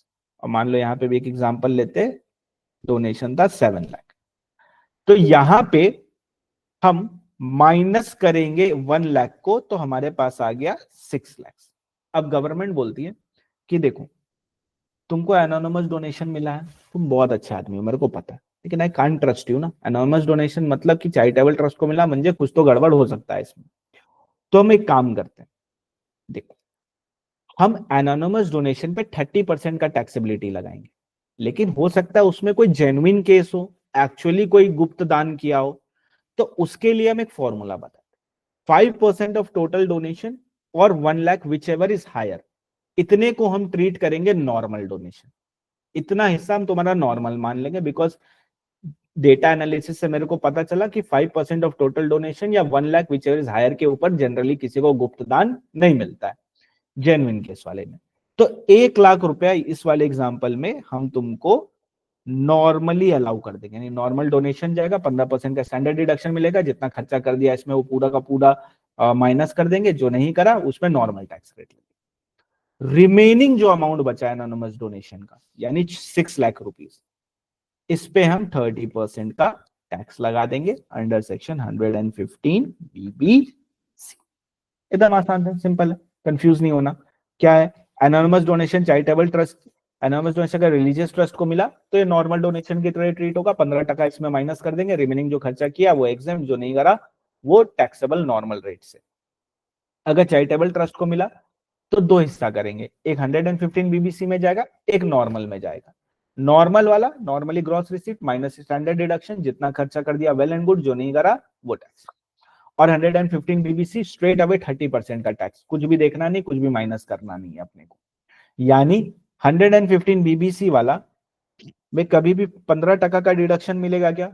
और मान लो यहां पे भी एक एग्जाम्पल लेते, डोनेशन था 7 लाख। तो यहां पे हम माइनस करेंगे 1 लाख को, तो हमारे पास आ गया 6 लाख। अब गवर्नमेंट बोलती है कि देखो तुमको एनोनिमस डोनेशन मिला है, तुम बहुत अच्छे आदमी हो मेरे को पता है, लेकिन आई कांट ट्रस्ट यू ना। एनोनिमस डोनेशन मतलब कि चैरिटेबल ट्रस्ट को मिला, म्हणजे कुछ तो गड़बड़ हो सकता है इसमें। तो हम एक काम करते हैं, देखो हम एनोनिमस डोनेशन पे 30% का टैक्सेबिलिटी लगाएंगे, लेकिन हो सकता है उसमें कोई जेन्युइन केस हो, एक्चुअली कोई गुप्त दान किया हो, तो उसके लिए हम एक फॉर्मूला बताते हैं। 5% ऑफ टोटल डोनेशन और 1 lakh whichever is higher, इतने को हम ट्रीट करेंगे नॉर्मल डोनेशन। इतना हिस्सा हम तुम्हारा नॉर्मल मान लेंगे, बिकॉज डेटा एनालिसिस से मेरे को पता चला कि 5% ऑफ टोटल डोनेशन या 1 lakh whichever is higher के ऊपर जनरली किसी को गुप्त दान नहीं मिलता है जेन्युइन केस वाले में। तो 1 लाख रुपया इस वाले एग्जाम्पल में हम तुमको नॉर्मली अलाउ कर देंगे, यानी नॉर्मल डोनेशन जाएगा, 15% का स्टैंडर्ड डिडक्शन मिलेगा, जितना खर्चा कर दिया इसमें वो पूरा का पूरा माइनस कर देंगे, जो नहीं करा उसमें नॉर्मल टैक्स रेट लगेगा। रिमेनिंग जो अमाउंट बचा है एनोनिमस डोनेशन का, यानी 6 लाख रुपीज, इस पे हम 30% का टैक्स लगा देंगे अंडर सेक्शन 115 BB। एकदम आसान है, सिंपल है, कंफ्यूज नहीं होना। क्या है anonymous donation, charitable trust, anonymous donation अगर रिलीजियस ट्रस्ट को मिला तो ये नॉर्मल डोनेशन की तरह ट्रीट होगा, 15% इसमें माइनस कर देंगे, रिमेनिंग जो खर्चा किया वो एग्जेम्प्ट, जो नहीं करा वो टैक्सेबल नॉर्मल रेट से। अगर चैरिटेबल ट्रस्ट को मिला तो दो हिस्सा करेंगे, एक 115 BBC में जाएगा, एक नॉर्मल में जाएगा। नॉर्मल वाला normally gross receipt minus standard deduction, जितना खर्चा कर दिया वेल एंड गुड, जो नहीं करा वो टैक्स। और 115 BBC स्ट्रेट अवे 30% का टैक्स, कुछ भी देखना नहीं, कुछ भी माइनस करना नहीं है अपने को। यानी 115 BBC वाला में कभी भी 15% का डिडक्शन मिलेगा क्या,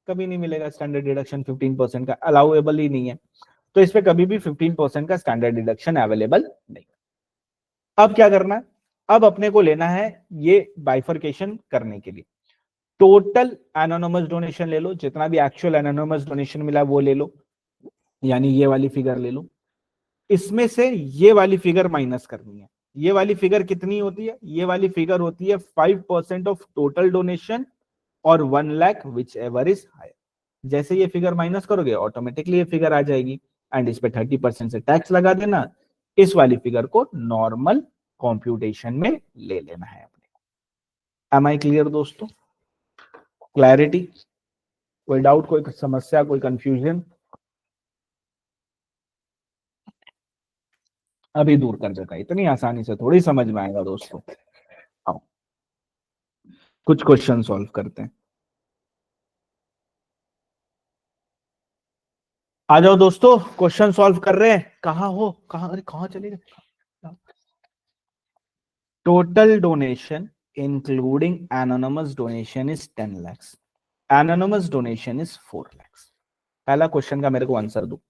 कभी नहीं मिलेगा। स्टैंडर्ड डिडक्शन 15% का अलाउएबल ही नहीं है, तो इस पे कभी भी 15% का स्टैंडर्ड डिडक्शन अवेलेबल नहीं। अब क्या करना है, अब अपने को लेना है ये बाइफरकेशन करने के लिए टोटल एनोनिमस डोनेशन ले लो, जितना भी एक्चुअल एनोनिमस डोनेशन मिला वो ले लो, यानी ये वाली फिगर ले लो, इसमें से ये वाली फिगर माइनस करनी है। ये वाली फिगर कितनी होती है, ये वाली फिगर होती है 5% ऑफ टोटल डोनेशन और 1 lakh whichever is higher. जैसे ये फिगर माइनस करोगे ऑटोमेटिकली ये फिगर आ जाएगी, एंड इस पे 30% से टैक्स लगा देना, इस वाली फिगर को नॉर्मल कॉम्प्यूटेशन में ले लेना है अपने को। एम आई क्लियर दोस्तों, क्लैरिटी, कोई डाउट, कोई समस्या, कोई कंफ्यूजन अभी दूर कर देता है, इतनी आसानी से थोड़ी समझ में आएगा दोस्तों। आओ कुछ क्वेश्चन सॉल्व करते हैं, आ जाओ दोस्तों, क्वेश्चन सॉल्व कर रहे हैं। कहाँ हो, कहाँ, अरे कहाँ चले गए। Total donation including anonymous donation is 10 lakhs, anonymous donation is 4 lakhs। पहला क्वेश्चन का मेरे को आंसर दो।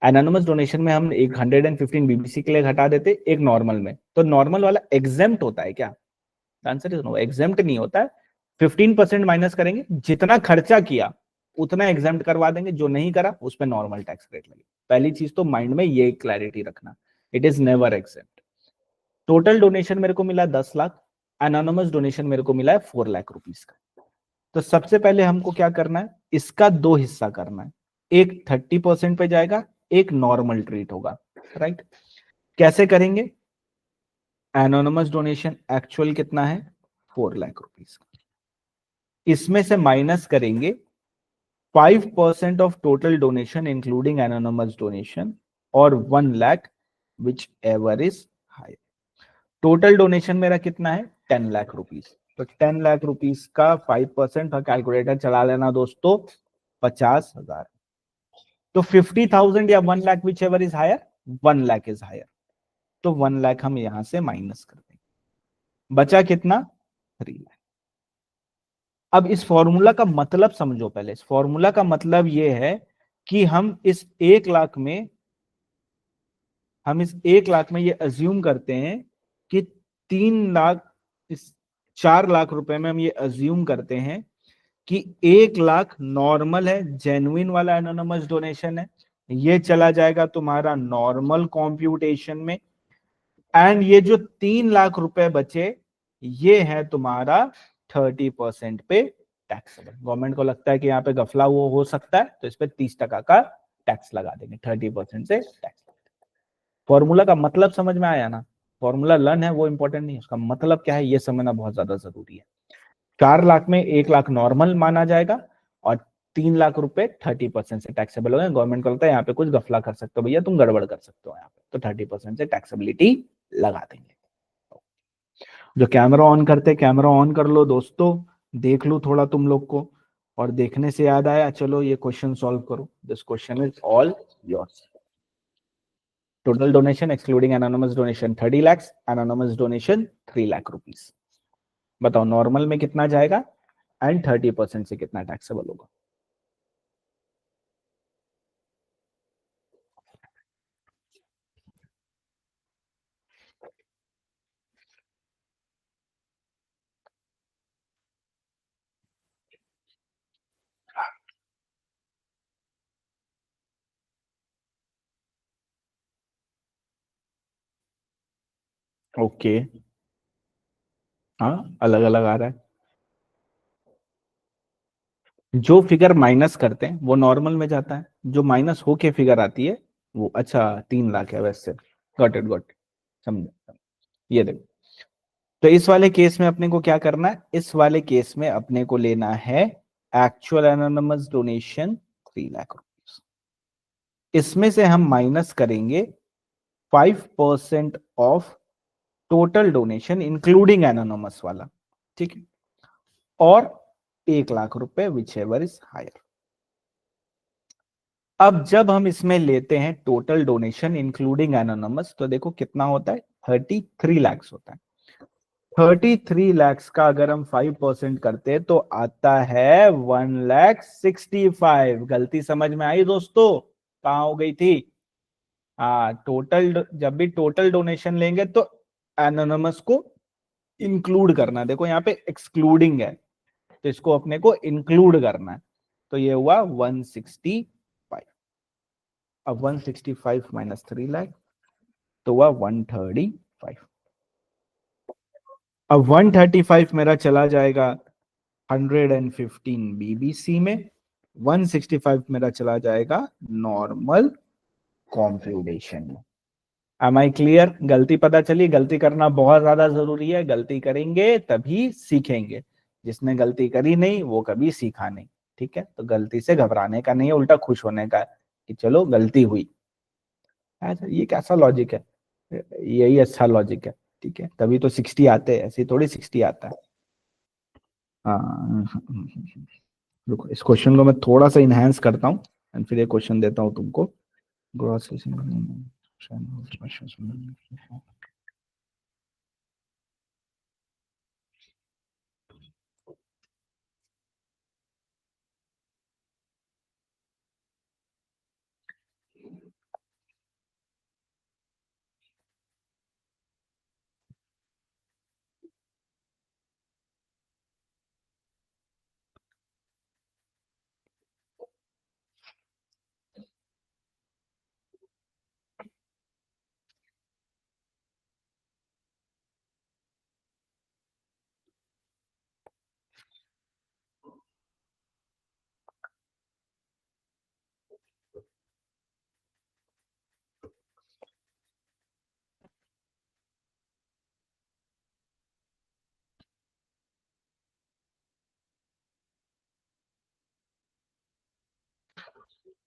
एनोनिमस डोनेशन में हम एक 115 BBC के लिए घटा देते, एक नॉर्मल में, तो नॉर्मल वाला एग्जेम्प्ट होता है क्या, आंसर इज नो, एग्जेम्प्ट नहीं होता है। 15% माइनस करेंगे, जितना खर्चा किया उतना एग्जेम्प्ट करवा देंगे, जो नहीं करा उस पर नॉर्मल टैक्स रेट लगेगा। पहली चीज तो माइंड में ये क्लैरिटी रखना, it is never exempt. Total donation मेरे को मिला 10 लाख, एनोनिमस डोनेशन मेरे को मिला है 4 लाख रुपीज का। तो सबसे पहले हमको क्या करना है, इसका दो हिस्सा करना है, एक 30% पे जाएगा, एक नॉर्मल ट्रीट होगा, राइट। कैसे करेंगे, एनोनिमस डोनेशन एक्चुअल कितना है 4 लाख रुपीज, इसमें से माइनस करेंगे 5% of total donation including anonymous donation और 1 lakh whichever is higher. Total donation मेरा कितना है 10 लाख रुपीज। तो 10 लाख रुपीज का 5% और कैलकुलेटर चला लेना दोस्तों 50,000। तो 50,000 या 1 lakh whichever is higher, 1 lakh is higher. तो 1 लाख हम यहां से माइनस कर देंगे, बचा कितना 3 लाख। अब इस फॉर्मूला का मतलब समझो पहले। इस फॉर्मूला का मतलब यह है कि हम इस 1 लाख में ये अज्यूम करते हैं कि 3 लाख, इस 4 लाख रुपए में हम ये अज्यूम करते हैं कि 1 लाख नॉर्मल है, जेन्युइन वाला एनोनिमस डोनेशन है, ये चला जाएगा तुम्हारा नॉर्मल कॉम्प्यूटेशन में। एंड ये जो 3 लाख रुपए बचे ये है तुम्हारा 30% पे टैक्सेबल। गवर्नमेंट को लगता है कि यहाँ पे गफला वो हो सकता है तो इस पे 30% का टैक्स लगा देंगे, 30% से टैक्स। फॉर्मूला का मतलब समझ में आया ना? फॉर्मूला लर्न है वो इंपॉर्टेंट नहीं, उसका मतलब क्या है ये समझना बहुत ज्यादा जरूरी है। 4 लाख में 1 लाख नॉर्मल माना जाएगा और 3 लाख रुपए 30% से टैक्सेबल हो गए। गवर्नमेंट को लगता है यहाँ पे कुछ गफला कर सकते हो भैया, तुम गड़बड़ कर सकते हो यहाँ पे, तो 30% से टैक्सेबिलिटी लगा देंगे। जो कैमरा ऑन करते कैमरा ऑन कर लो दोस्तों, देख लो थोड़ा तुम लोग को। और देखने से याद आया, चलो ये क्वेश्चन सॉल्व करो। This question is all yours. Total donation excluding anonymous donation 30 lakhs, anonymous donation 3 lakh rupees. बताओ नॉर्मल में कितना जाएगा एंड 30% से कितना टैक्सेबल होगा। ओके, हाँ अलग अलग आ रहा है। जो फिगर माइनस करते हैं वो नॉर्मल में जाता है, जो माइनस होके फिगर आती है वो, अच्छा 3 लाख है वैसे। गॉट इट, गॉट, समझे। ये देखो, तो इस वाले केस में अपने को क्या करना है, इस वाले केस में अपने को लेना है actual anonymous donation 3 lakh rupees. इसमें से हम माइनस करेंगे 5% of total donation including anonymous वाला, ठीक है, और 1 लाख रुपए विच एवर इज हायर। अब जब हम इसमें लेते हैं टोटल डोनेशन इंक्लूडिंग एनोनिमस तो देखो कितना होता है, 33 lakhs होता है। 33 lakhs का अगर हम 5% करते हैं तो आता है 1,65,000। गलती समझ में आई दोस्तों, कहाँ हो गई थी? हाँ, टोटल, जब भी टोटल डोनेशन लेंगे तो एनोनिमस को इंक्लूड करना। देखो यहाँ पे एक्सक्लूडिंग है तो इसको अपने को इंक्लूड करना है। तो ये हुआ 165। अब 165 माइनस 3 लाख तो हुआ 135। अब 135 मेरा चला जाएगा 115 बीबीसी में, 165 मेरा चला जाएगा नॉर्मल कॉम्प्यूटेशन में। Am I clear? गलती पता चली? गलती करना बहुत ज्यादा जरूरी है, गलती करेंगे तभी सीखेंगे। जिसने गलती करी नहीं वो कभी सीखा नहीं, ठीक है? तो गलती से घबराने का नहीं है, उल्टा खुश होने का है कि चलो गलती हुई। ऐसा ये कैसा लॉजिक है? यही अच्छा लॉजिक है, ठीक है? तभी तो 60 आते हैं, ऐसे थोड़ी 60 आता है। हाँ, रुको इस क्वेश्चन को मैं थोड़ा सा इनहेंस करता हूँ एंड फिर ये क्वेश्चन देता हूँ तुमको। ग्रॉस,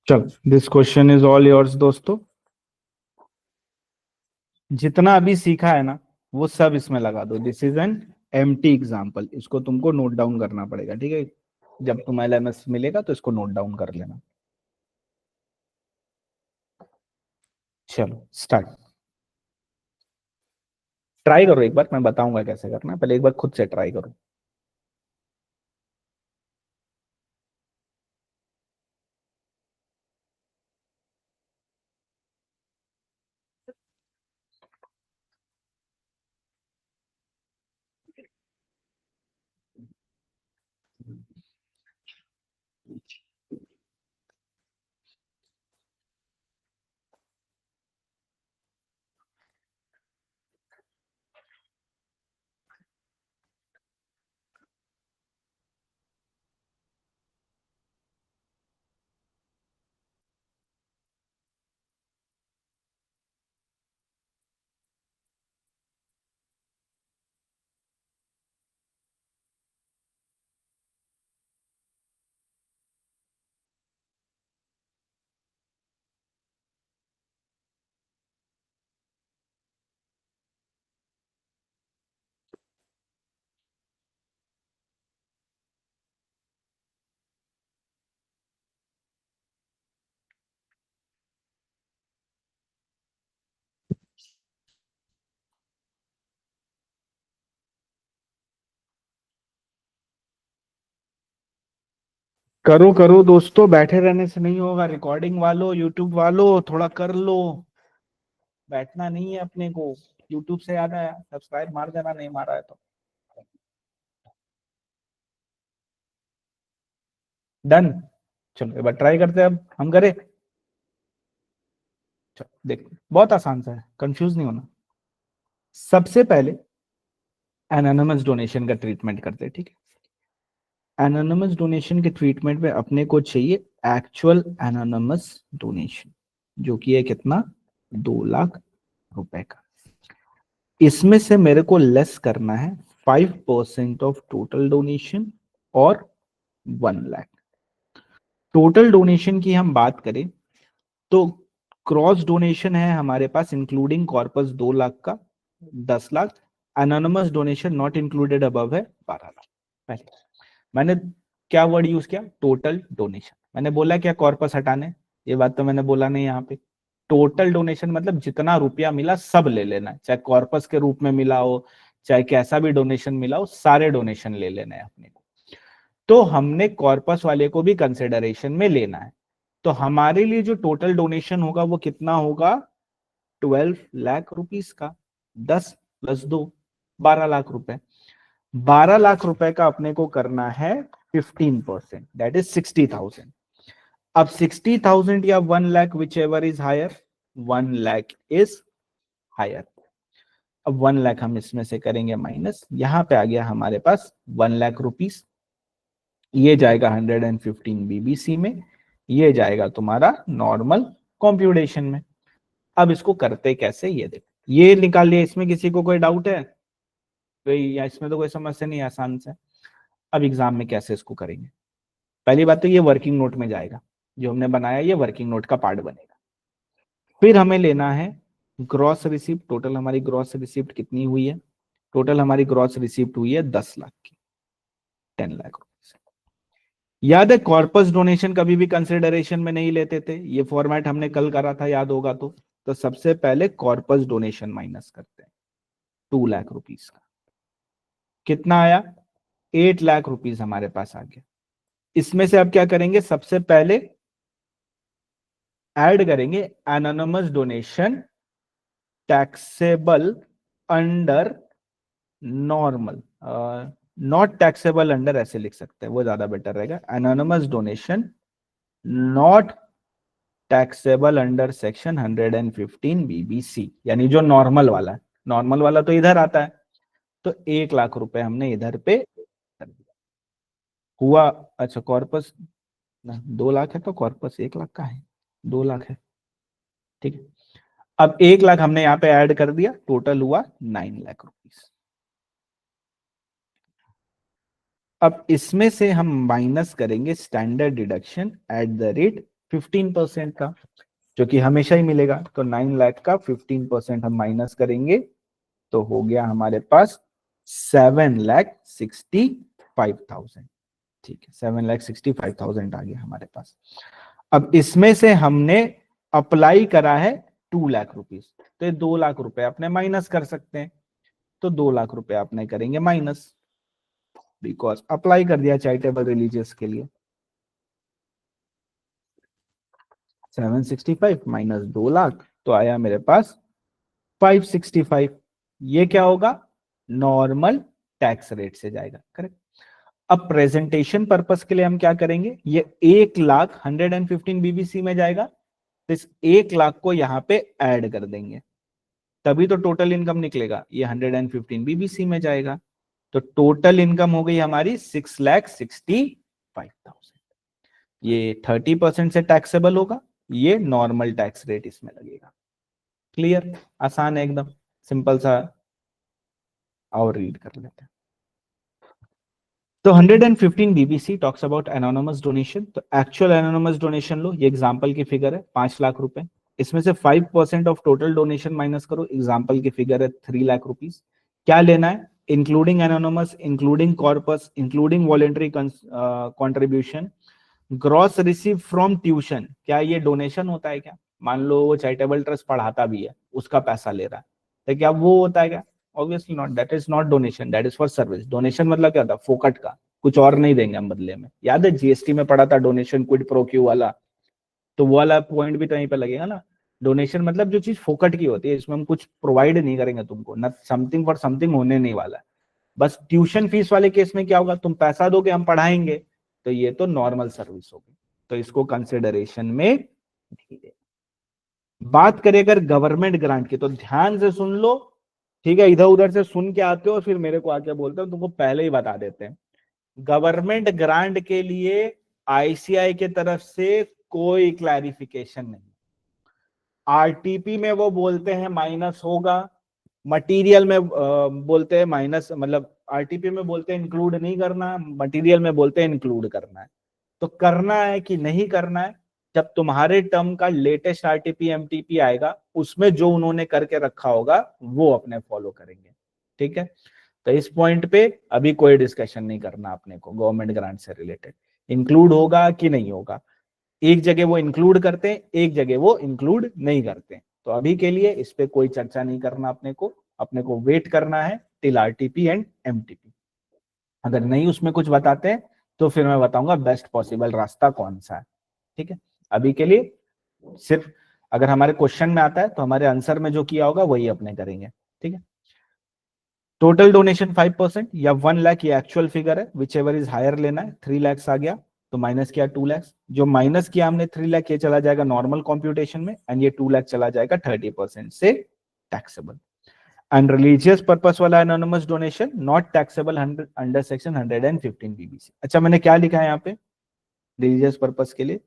चल this question is all yours दोस्तों। जितना अभी सीखा है ना वो सब इसमें लगा दो। This is an empty example, इसको तुमको नोट डाउन करना पड़ेगा, ठीक है। जब तुम एलएमएस मिलेगा तो इसको नोट डाउन कर लेना। चलो स्टार्ट। ट्राई करो एक बार, मैं बताऊंगा कैसे करना है, पहले एक बार खुद से ट्राई करो। करो करो दोस्तों, बैठे रहने से नहीं होगा। रिकॉर्डिंग वालों, यूट्यूब वालों, थोड़ा कर लो। बैठना नहीं है अपने को। यूट्यूब से याद आया, सब्सक्राइब मार देना, नहीं मारा है तो। डन। चलो एक बार ट्राई करते हैं, अब हम करें। चलो देख, बहुत आसान सा है, कंफ्यूज नहीं होना। सबसे पहले एनोनिमस डोनेशन का ट्रीटमेंट करते हैं, ठीक है। एनोनिमस डोनेशन के ट्रीटमेंट में अपने को चाहिए एक्चुअल एनोनिमस डोनेशन, जो कि है कितना, 2 लाख रुपए का। इसमें से मेरे को लेस करना है 5% ऑफ टोटल डोनेशन और 1 लाख। टोटल डोनेशन की हम बात करें तो क्रॉस डोनेशन है हमारे पास इंक्लूडिंग कॉर्पस 2 लाख का, 10 lakh. Anonymous donation not included above है 12 लाख। पहले मैंने क्या वर्ड यूज किया, टोटल डोनेशन। मैंने बोला क्या कॉर्पस हटाने, ये बात तो मैंने बोला नहीं यहाँ पे। टोटल डोनेशन मतलब जितना रुपया मिला सब ले लेना है, चाहे कॉर्पस के रूप में मिला हो, चाहे कैसा भी डोनेशन मिला हो, सारे डोनेशन ले लेना है अपने को। तो हमने कॉर्पस वाले को भी कंसिडरेशन में लेना है। तो हमारे लिए जो टोटल डोनेशन होगा वो कितना होगा, 12 लाख रुपीस का। 10 + 2, 12 लाख रुपए। 12 लाख रुपए का अपने को करना है 15%, दैट इज 60,000। अब 60,000 या 1 lakh, whichever is higher, 1 lakh is higher. अब 1 लाख हम इसमें से करेंगे माइनस, यहां पे आ गया हमारे पास 1 लाख रुपीस। ये जाएगा 115 बीबीसी में, ये जाएगा तुम्हारा नॉर्मल कॉम्प्यूटेशन में। अब इसको करते कैसे ये देखो, ये निकाल लिया। इसमें किसी को कोई डाउट है कोई, या इसमें तो कोई समस्या नहीं है, आसान से। अब एग्जाम में कैसे इसको करेंगे, पहली बात तो ये वर्किंग नोट में जाएगा, जो हमने बनाया ये वर्किंग नोट का पार्ट बनेगा। फिर हमें लेना है ग्रॉस रिसिप्ट। टोटल हमारी ग्रॉस रिसिप्ट कितनी हुई है, टोटल हमारी ग्रॉस रिसिप्ट हुई है 10 लाख की, 10 लाख रुपीज। याद है कॉर्पस डोनेशन कभी भी कंसिडरेशन में नहीं लेते थे, ये फॉर्मेट हमने कल करा था, याद होगा तो सबसे पहले कॉर्पस डोनेशन माइनस करते हैं। 2 लाख रुपीज का कितना आया, 8 लाख रुपीज हमारे पास आ गया। इसमें से अब क्या करेंगे, सबसे पहले ऐड करेंगे anonymous donation taxable under normal, not taxable under ऐसे लिख सकते हैं, वो ज्यादा बेटर रहेगा। Anonymous donation not taxable under section 115 BBC, यानी जो नॉर्मल वाला है। नॉर्मल वाला तो इधर आता है, तो 1 लाख रुपए हमने इधर पे कर दिया। हुआ, अच्छा कॉर्पस 2 लाख है तो कॉर्पस 1 लाख का है, 2 लाख है, ठीक है। अब 1 लाख हमने यहाँ पे ऐड कर दिया, टोटल हुआ 9 लाख रुपीस। अब इसमें से हम माइनस करेंगे standard deduction at the rate 15% का, जो कि हमेशा ही मिलेगा। तो 9 लाख का 15% हम माइनस करेंगे, तो हो गया हमारे पास 7,65,000। ठीक है, 7,65,000 आ गया हमारे पास। अब इसमें से हमने अप्लाई करा है 2 लाख रुपीज, तो 2 लाख रुपए अपने माइनस कर सकते हैं, तो 2 लाख रुपए अपने करेंगे माइनस, बिकॉज अप्लाई कर दिया चैरिटेबल रिलीजियस के लिए। 765 माइनस 2 लाख तो आया मेरे पास 565। ये क्या होगा, नॉर्मल टैक्स रेट से जाएगा, करेक्ट। अब प्रेजेंटेशन पर्पस के लिए हम क्या करेंगे, ये 1 लाख 115 बीबीसी में जाएगा, तो इस 1 लाख को यहां पे ऐड कर देंगे, तभी तो टोटल इनकम निकलेगा। ये 115 बीबीसी में जाएगा, तो टोटल इनकम हो गई हमारी 6,65,000। ये 30% से टैक्सेबल होगा, ये नॉर्मल टैक्स रेट इसमें लगेगा। क्लियर, आसान है एकदम, सिंपल सा। और रीड कर लेते हैं। तो 115 BBC talks about anonymous donation. तो एक्चुअल एनोनिमस डोनेशन लो, ये एग्जांपल की फिगर है 5 लाख रुपए, इसमें से 5% ऑफ टोटल डोनेशन माइनस करो, एग्जांपल की फिगर है 3 लाख रुपीज। क्या लेना है, including anonymous, including corpus, including voluntary contribution, gross receive from tuition. क्या ये डोनेशन होता है क्या, मान लो वो चैरिटेबल ट्रस्ट पढ़ाता भी है, उसका पैसा ले रहा है, तो क्या वो होता है क्या, obviously not, that is not donation, that is for service. Donation मतलब क्या होता है, फोकट का, कुछ और नहीं देंगे हम बदले में। याद है जीएसटी में पढ़ा था डोनेशन क्विड प्रो क्यू वाला, तो वो वाला पॉइंट भी तो यहीं पे लगेगा ना। डोनेशन मतलब जो चीज फोकट की होती है, इसमें हम कुछ प्रोवाइड नहीं करेंगे तुमको, न समथिंग फॉर समथिंग होने नहीं वाला है। बस ट्यूशन फीस वाले केस में क्या होगा, तुम पैसा दोगे हम पढ़ाएंगे, तो ये तो नॉर्मल सर्विस होगी, तो इसको कंसिडरेशन में नहीं दे। बात करें अगर गवर्नमेंट ग्रांट की, तो ध्यान से सुन लो, ठीक है, इधर उधर से सुन के आते हो और फिर मेरे को आके बोलते हो, तुमको पहले ही बता देते हैं। गवर्नमेंट ग्रांट के लिए आईसीआई के तरफ से कोई क्लैरिफिकेशन नहीं। आरटीपी में वो बोलते हैं माइनस होगा, मटेरियल में बोलते हैं माइनस, मतलब आरटीपी में बोलते हैं इंक्लूड नहीं करना, मटेरियल में बोलते हैं इंक्लूड करना है। तो करना है कि नहीं करना है, जब तुम्हारे टर्म का लेटेस्ट आरटीपी एमटीपी आएगा, उसमें जो उन्होंने करके रखा होगा वो अपने फॉलो करेंगे। ठीक है, तो इस पॉइंट पे अभी कोई डिस्कशन नहीं करना अपने को गवर्नमेंट ग्रांट से रिलेटेड, इंक्लूड होगा कि नहीं होगा। एक जगह वो इंक्लूड करते हैं, एक जगह वो इंक्लूड नहीं करते हैं, तो अभी के लिए इस पे कोई चर्चा नहीं करना अपने को वेट करना है टिल आरटीपी एंड एमटीपी। अगर नहीं उसमें कुछ बताते हैं तो फिर मैं बताऊंगा बेस्ट पॉसिबल रास्ता कौन सा है। ठीक है, अभी के लिए सिर्फ अगर हमारे क्वेश्चन में आता है तो हमारे आंसर में जो किया होगा वही अपने करेंगे। ठीक है, टोटल डोनेशन 5% या 1 लाख, ये एक्चुअल फिगर है, विच एवर इज हायर लेना है। 3 लाख आ गया तो माइनस किया 2 लाख, जो माइनस किया हमने 3 लाख, ये चला जाएगा नॉर्मल कॉम्प्यूटेशन में, एंड ये 2 लाख चला जाएगा 30% से टैक्सेबल। एंड रिलीजियस पर्पस वाला anonymous donation not taxable under section 115 BBC. अच्छा, मैंने क्या लिखा है यहाँ पे रिलीजियस पर्पस के लिए,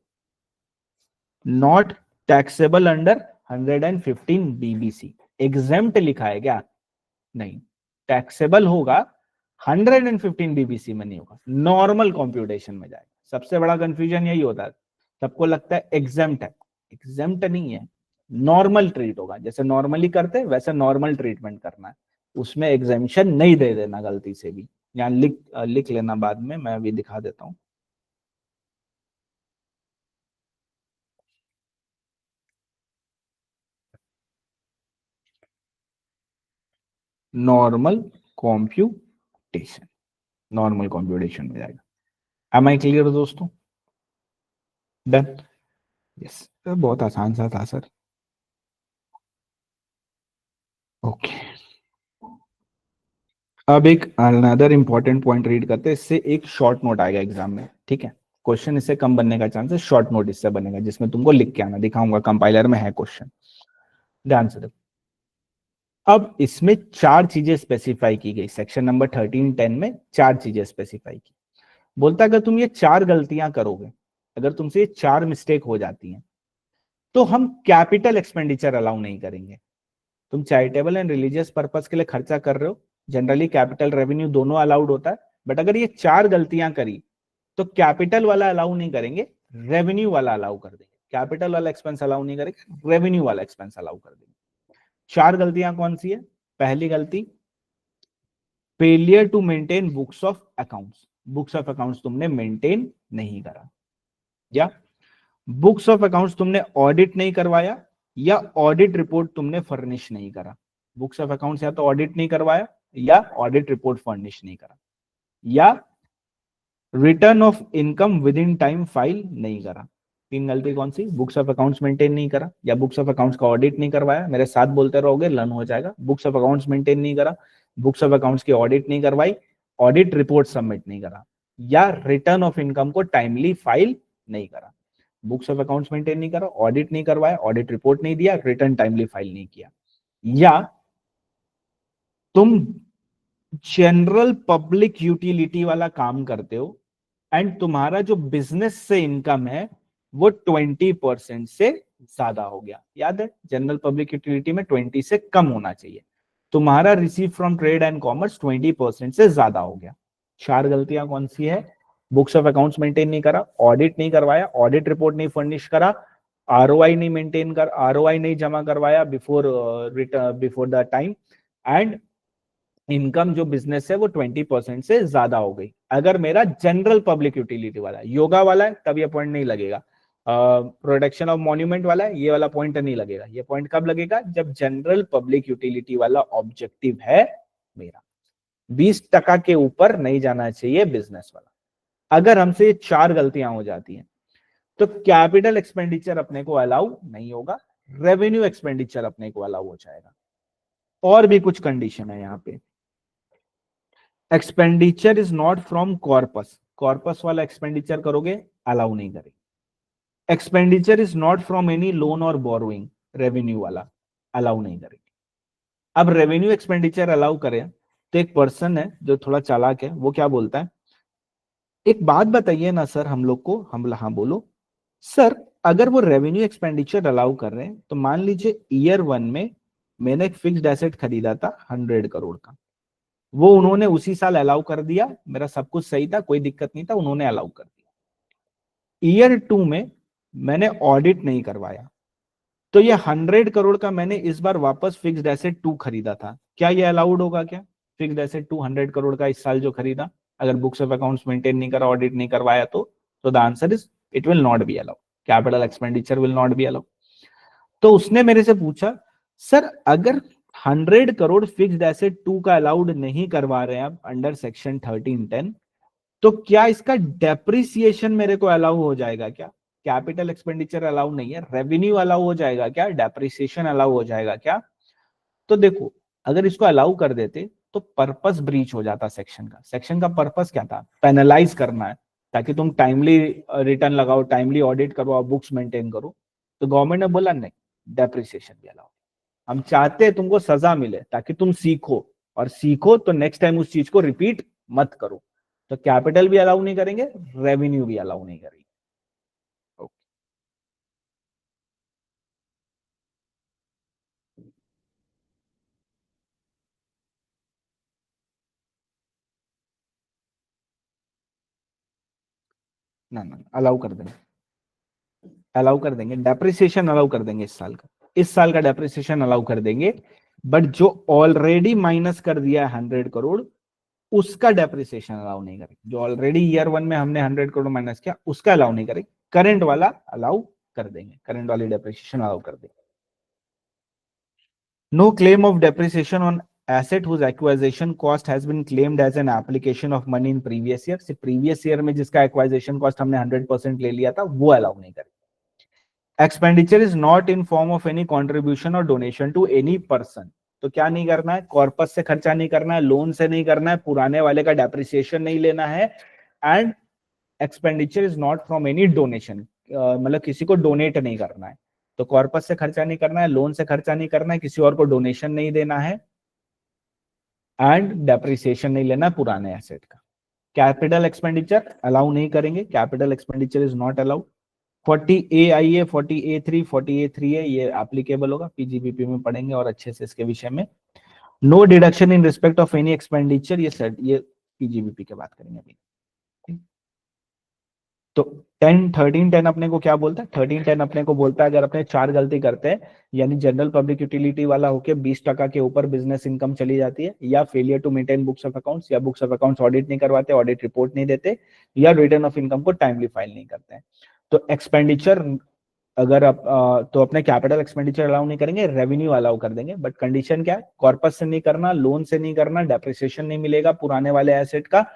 not taxable under 115 BBC, exempt लिखा है क्या, नहीं, टैक्सेबल होगा 115 बीबीसी में, नहीं होगा, नॉर्मल कंप्यूटेशन में जाएगा। सबसे बड़ा कंफ्यूजन यही होता है, सबको लगता है एग्जेम्प्ट है, एग्जेम्प्ट नहीं है, नॉर्मल ट्रीट होगा, जैसे नॉर्मली करते वैसे नॉर्मल ट्रीटमेंट करना है, उसमें एग्जेम्पशन नहीं दे देना गलती से भी। यहाँ लिख लेना, बाद में मैं अभी दिखा देता हूं। नॉर्मल कॉम्प्यूटेशन, नॉर्मल कॉम्प्यूटेशन में जाएगा। एम आई क्लियर दोस्तों, डन, यस, बहुत आसान सा था सर। ओके, अब एक अनदर इंपॉर्टेंट पॉइंट रीड करते हैं, इससे एक शॉर्ट नोट आएगा एग्जाम में। ठीक है, क्वेश्चन इससे कम बनने का चांस है, शॉर्ट नोट इससे बनेगा जिसमें तुमको लिख के आना, दिखाऊंगा कंपाइलर में है क्वेश्चन, ध्यान से देखो। अब इसमें 4 चीजें स्पेसिफाई की गई, सेक्शन नंबर 13-10 में 4 चीजें स्पेसिफाई की। बोलता अगर तुम ये 4 गलतियां करोगे, अगर तुमसे ये 4 मिस्टेक हो जाती हैं, तो हम कैपिटल एक्सपेंडिचर अलाउ नहीं करेंगे। तुम चैरिटेबल एंड रिलीजियस पर्पस के लिए खर्चा कर रहे हो, जनरली कैपिटल रेवेन्यू दोनों अलाउड होता है, बट अगर ये 4 गलतियां करी तो कैपिटल वाला अलाउ नहीं करेंगे, रेवेन्यू वाला अलाउ कर देंगे। कैपिटल वाला एक्सपेंस अलाउ नहीं करेंगे, रेवेन्यू वाला एक्सपेंस अलाउ कर देंगे। 4 गलतियां कौन सी है, पहली गलती, failure to maintain books of accounts, books of accounts तुमने मेंटेन नहीं करा, या बुक्स ऑफ अकाउंट्स तुमने ऑडिट नहीं करवाया, या ऑडिट रिपोर्ट तुमने फर्निश नहीं करा। बुक्स ऑफ अकाउंट्स या तो ऑडिट नहीं करवाया या ऑडिट रिपोर्ट फर्निश नहीं करा, या return of income with in time file नहीं करा। तीन गलती कौन सी? बुक्स ऑफ अकाउंट्स मेंटेन नहीं करा, या बुक्स ऑफ अकाउंट्स का ऑडिट नहीं करवाया, मेरे साथ बोलते रहोगे लर्न हो जाएगा। बुक्स ऑफ अकाउंट्स मेंटेन नहीं करा, बुक्स ऑफ अकाउंट्स की ऑडिट नहीं करवाई, ऑडिट रिपोर्ट सबमिट नहीं करा, या रिटर्न ऑफ इनकम को टाइमली फाइल नहीं करा। बुक्स ऑफ अकाउंट्स मेंटेन नहीं करा, ऑडिट नहीं करवाया, ऑडिट रिपोर्ट नहीं दिया, रिटर्न टाइमली फाइल नहीं किया, या तुम जनरल पब्लिक यूटिलिटी वाला काम करते हो एंड तुम्हारा जो बिजनेस से इनकम है वो 20% से ज्यादा हो गया। याद है जनरल पब्लिक यूटिलिटी में 20 से कम होना चाहिए, तुम्हारा receive from trade and commerce 20% से ज्यादा हो गया। चार गलतियां कौन सी है? बुक्स ऑफ अकाउंट्स मेंटेन नहीं करा, ऑडिट नहीं करवाया, ऑडिट रिपोर्ट नहीं फर्निश करा, आरओआई नहीं मेंटेन कर, आरओआई नहीं जमा करवाया before the time, and income जो बिजनेस है वो 20% से ज्यादा हो गई। अगर मेरा जनरल पब्लिक यूटिलिटी वाला है, योगा वाला है, तब ये पॉइंट नहीं लगेगा। प्रोटेक्शन ऑफ मॉन्यूमेंट वाला है, ये वाला पॉइंट नहीं लगेगा। ये पॉइंट कब लगेगा? जब जनरल पब्लिक यूटिलिटी वाला ऑब्जेक्टिव है मेरा। 20% के ऊपर नहीं जाना चाहिए बिजनेस वाला। अगर हमसे ये चार गलतियां हो जाती हैं तो कैपिटल एक्सपेंडिचर अपने को अलाउ नहीं होगा, रेवेन्यू एक्सपेंडिचर अपने को अलाउ हो जाएगा। और भी कुछ कंडीशन है यहाँ पे। Expenditure is not from corpus, corpus वाला एक्सपेंडिचर करोगे अलाउ नहीं करेंगे। Expenditure is not from any loan और बोरोइंग, रेवेन्यू वाला अलाउ नहीं करेंगे। अब रेवेन्यू एक्सपेंडिचर अलाउ करें तो एक पर्सन है जो थोड़ा चालाक है, वो क्या बोलता है, एक बात बताइए ना सर हम लोग को। हम हाँ बोलो सर, अगर वो रेवेन्यू एक्सपेंडिचर अलाउ कर रहे हैं तो मान लीजिए ईयर 1 में मैंने एक फिक्स्ड एसेट खरीदा था 100 करोड़ का, वो उन्होंने उसी साल अलाउ कर दिया, मेरा सब कुछ सही था, कोई दिक्कत नहीं था, उन्होंने अलाउ कर दिया। ईयर 2 में मैंने ऑडिट नहीं करवाया, तो ये 100 करोड़ का मैंने इस बार वापस फिक्स्ड एसेट 2 खरीदा था, क्या ये अलाउड होगा? क्या फिक्स्ड एसेट 200 करोड़ का इस साल जो खरीदा, अगर बुक्स ऑफ अकाउंट्स मेंटेन नहीं करा, ऑडिट नहीं करवाया, तो the answer is it will not be allowed, capital expenditure will not be allowed. तो उसने मेरे से पूछा सर अगर 100 करोड़ फिक्स्ड एसेट 2 का अलाउड नहीं करवा रहे हैं आप अंडर सेक्शन 1310, तो क्या इसका डेप्रिसिएशन मेरे को अलाउ हो जाएगा क्या? कैपिटल एक्सपेंडिचर अलाउ नहीं है, रेवेन्यू अलाउ हो जाएगा क्या? डेप्रिसिएशन अलाउ हो जाएगा क्या? तो देखो अगर इसको अलाउ कर देते तो पर्पस ब्रीच हो जाता सेक्शन का। सेक्शन का पर्पस क्या था? पेनलाइज करना है, ताकि तुम टाइमली रिटर्न लगाओ, टाइमली ऑडिट करवाओ, बुक्स मेंटेन करो। तो गवर्नमेंट ने बोला नहीं, डेप्रिसिएशन भी अलाउ। हम चाहते हैं तुमको सजा मिले ताकि तुम सीखो, और सीखो तो नेक्स्ट टाइम उस चीज को रिपीट मत करो। तो कैपिटल भी अलाउ नहीं करेंगे, रेवेन्यू भी अलाउ नहीं करेंगे। ना ना अलाउ कर देंगे, अलाउ कर देंगे, डेप्रिसिएशन अलाउ कर देंगे। इस साल का डेप्रिसिएशन अलाउ कर देंगे, बट जो ऑलरेडी माइनस कर दिया है 100 करोड़, उसका डेप्रिसिएशन अलाउ नहीं करेंगे। जो ऑलरेडी ईयर 1 में हमने 100 करोड़ माइनस किया उसका अलाउ नहीं करेंगे, करंट वाला अलाउ कर देंगे, करंट वाली डेप्रिसिएशन अलाउ कर देंगे। No claim of depreciation on asset whose acquisition cost has been claimed as an application of money in previous year। से प्रीवियस ईयर में जिसका एक्वाइजेशन कॉस्ट हमने 100% ले लिया था वो अलाउ नहीं करेंगे। Expenditure is not in form of any contribution और डोनेशन टू एनी पर्सन। तो क्या नहीं करना है? कॉर्पस से खर्चा नहीं करना है, लोन से नहीं करना है, पुराने वाले का डेप्रिसिएशन नहीं लेना है, and expenditure is not from any donation, मतलब किसी को डोनेट नहीं करना है। तो कॉर्पस से खर्चा नहीं करना है, लोन से खर्चा नहीं करना है, किसी और को डोनेशन नहीं देना है, एंड डेप्रिसिएशन नहीं लेना पुराने एसेट का। कैपिटल एक्सपेंडिचर अलाउ नहीं करेंगे, capital expenditure is not allowed. 40A I है, 40A3, 40A3 है, ये एप्लीकेबल होगा, पीजीबीपी में पढ़ेंगे और अच्छे से इसके विषय में। No deduction in respect of any expenditure, ये पीजीबीपी के बात करेंगे अभी। तो 10 13 10 अपने को क्या बोलता है? 13 10 अपने को बोलता है अगर अपने 4 गलती करते हैं, यानी जनरल पब्लिक यूटिलिटी वाला होके 20% के ऊपर बिजनेस इनकम चली जाती है, या failure to maintain books of accounts, या बुक्स ऑफ अकाउंट्स ऑडिट नहीं करवाते, ऑडिट रिपोर्ट नहीं देते, या रिटर्न ऑफ इनकम को टाइमली फाइल नहीं करते हैं। तो एक्सपेंडिचर अगर आप तो अपने कैपिटल एक्सपेंडिचर अलाउ नहीं करेंगे, रेवेन्यू अलाउ कर देंगे, बट कंडीशन क्या है? कॉर्पस से नहीं करना, लोन से नहीं करना, डेप्रिसिएशन नहीं मिलेगा पुराने वाले एसेट का,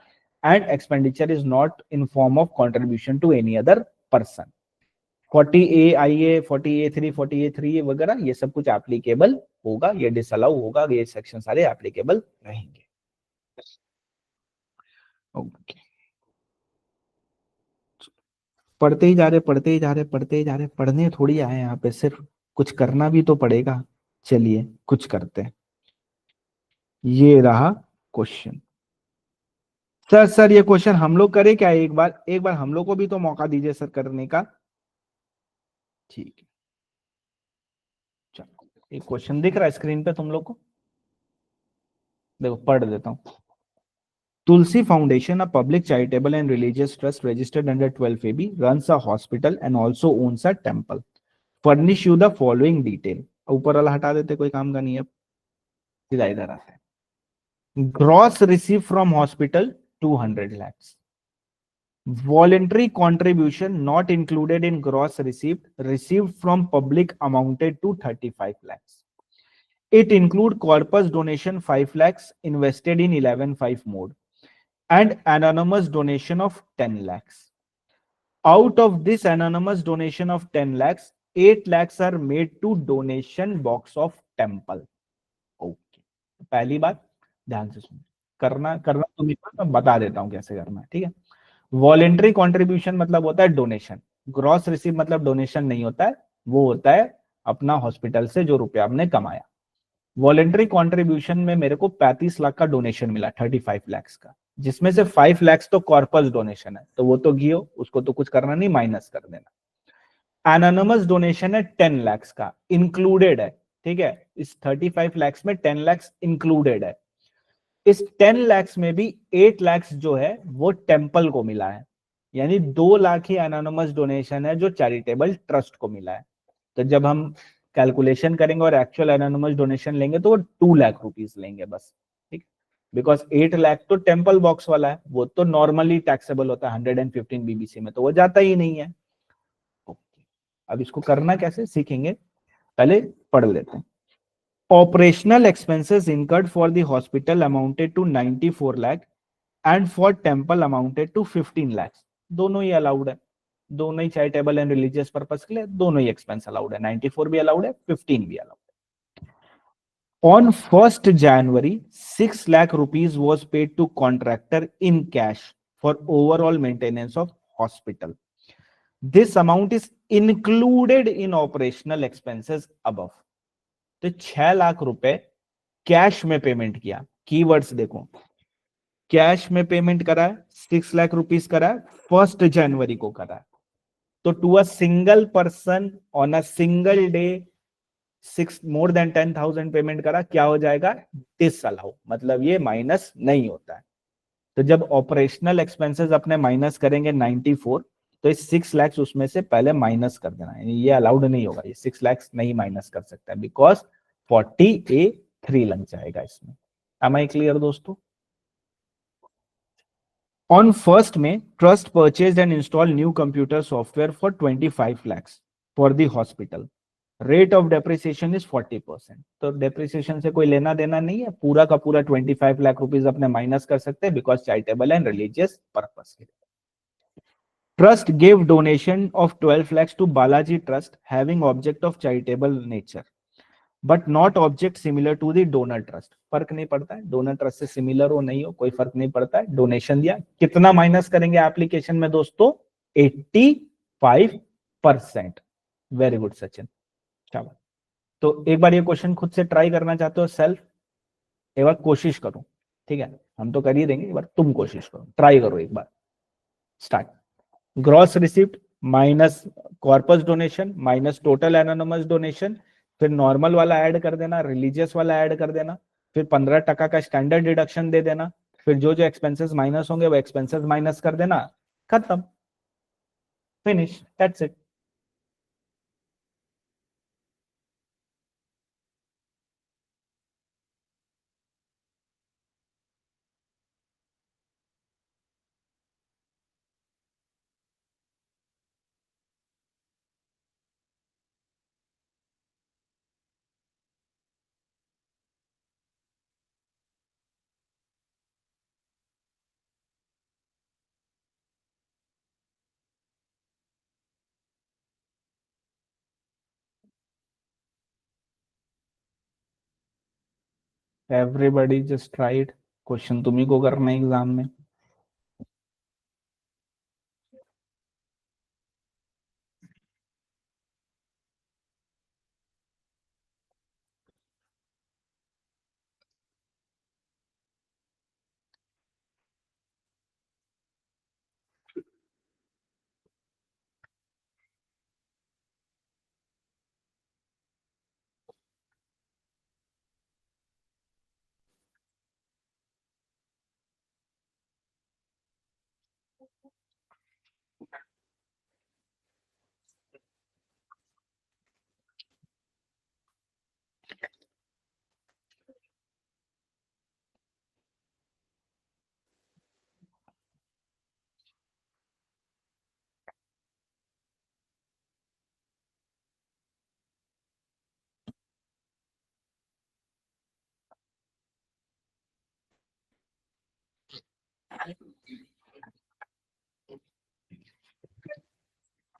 and expenditure is not in form of contribution to any other person. 40A IA 40A3 40A3 वगैरह ये सब कुछ एप्लीकेबल होगा, ये डिसअलाउ होगा, ये सेक्शन सारे एप्लीकेबल रहेंगे। ओके, पढ़ते ही जा रहे, पढ़ते ही जा रहे, पढ़ते ही जा रहे, पढ़ने थोड़ी आए यहाँ पे, सिर्फ कुछ करना भी तो पड़ेगा। चलिए कुछ करते हैं। ये रहा क्वेश्चन। सर ये क्वेश्चन हम लोग करें क्या? एक बार हम लोग को भी तो मौका दीजिए सर करने का। ठीक है, चलो एक क्वेश्चन दिख रहा है स्क्रीन पे तुम लोग को, देखो पढ़ देता हूँ। Tulsi Foundation, a public charitable and religious trust registered under 12AB, runs a hospital and also owns a temple. Furnish you the following detail. ऊपर वाला हटा देते, कोई काम का नहीं है, सीधा इधर आता है। Gross received from hospital 200 lakhs. Voluntary contribution not included in gross received from public amounted to 35 lakhs. It include corpus donation 5 lakhs invested in 11/5 mode and anonymous donation of 10 lakhs. Out of this anonymous donation of 10 lakhs, 8 lakhs are made to donation box of temple. Okay. पहली बात ध्यान से सुनो, करना करना तो मैं बता देता हूं कैसे करना है, ठीक है। वॉलेंट्री कॉन्ट्रीब्यूशन मतलब होता है डोनेशन, ग्रॉस रिसीव मतलब डोनेशन नहीं होता है, वो होता है अपना हॉस्पिटल से जो रुपया हमने कमाया। वॉलेंट्री कॉन्ट्रीब्यूशन में मेरे को 35 लाख का डोनेशन मिला, 35 lakhs का, जिसमें से 5 lakhs तो कॉर्पस डोनेशन है, तो वो तो गियो, उसको तो कुछ करना नहीं, माइनस कर देना। एनोनिमस डोनेशन है 10 lakhs का, इंक्लूडेड है, ठीक है, इस 35 lakhs में 10 lakhs इंक्लूडेड है। इस 10 lakhs में भी 8 lakhs जो है वो टेम्पल को मिला है, यानी 2 लाख ही एनोनिमस डोनेशन है जो चैरिटेबल ट्रस्ट को मिला है। तो जब हम कैलकुलेशन करेंगे और एक्चुअल एनोनिमस डोनेशन लेंगे तो वो 2 लाख रुपीस लेंगे बस, ठीक। बिकॉज 8 लाख तो टेम्पल बॉक्स वाला है, वो तो नॉर्मली टैक्सेबल होता है 115 बीबीसी में, तो वो जाता ही नहीं है। ओके, अब इसको करना कैसे सीखेंगे, पहले पढ़ लेते हैं। Operational expenses incurred for the hospital amounted to 94 lakh and for temple amounted to 15 lakhs. दोनों ही अलाउड है, दोनों ही चैरिटेबल एंड रिलीजियस पर्पस के लिए दोनों ही एक्सपेंस अलाउड है, 94 भी अलाउड है, 15 भी अलाउड है। On 1st January, 6 lakh rupees was paid to contractor in cash for overall maintenance of hospital. This amount is included in operational expenses above. तो 6 लाख रुपए कैश में पेमेंट किया, कीवर्ड्स देखो, कैश में पेमेंट करा है, 6 लाख रुपीस करा है, 1st जनवरी को करा है, तो to a single person on a single day 6 more than 10,000 payment करा, क्या हो जाएगा? डिसअलाउ, मतलब ये माइनस नहीं होता है। तो जब ऑपरेशनल एक्सपेंसेस अपने माइनस करेंगे 94, तो इस 6 lakhs उसमें से पहले माइनस कर देना, यानी ये अलाउड नहीं होगा, ये 6 lakhs नहीं माइनस कर सकता, बिकॉज 40A3 लग जाएगा इसमें। Am I clear दोस्तों? On 1st May, trust purchased and installed new computer software for 25 lakhs for the hospital. Rate of depreciation is 40%. तो depreciation से कोई लेना देना नहीं है, पूरा का पूरा 25 लाख रुपीस अपने माइनस कर सकते हैं, because charitable and religious purpose के लिए। Trust gave donation of 12 lakhs to Balaji Trust having object of charitable nature, but not object similar to the donor trust. फर्क नहीं पड़ता है, डोनर ट्रस्ट से सिमिलर हो नहीं हो कोई फर्क नहीं पड़ता है, डोनेशन दिया, कितना माइनस करेंगे एप्लीकेशन में दोस्तों? 85%। वेरी गुड सचिन, चलो तो एक बार ये क्वेश्चन खुद से ट्राई करना चाहते हो सेल्फ, एक बार कोशिश करो, ठीक है, हम तो कर ही देंगे, एक बार तुम कोशिश करो, ट्राई करो एक बार। Start. Gross receipt minus corpus donation minus total anonymous donation, फिर नॉर्मल वाला ऐड कर देना, रिलीजियस वाला ऐड कर देना, फिर 15% का स्टैंडर्ड डिडक्शन दे देना, फिर जो जो एक्सपेंसेस माइनस होंगे वो एक्सपेंसेस माइनस कर देना, खत्म। Finish, that's it. Everybody just tried, question तुम्ही को करना है एग्जाम में।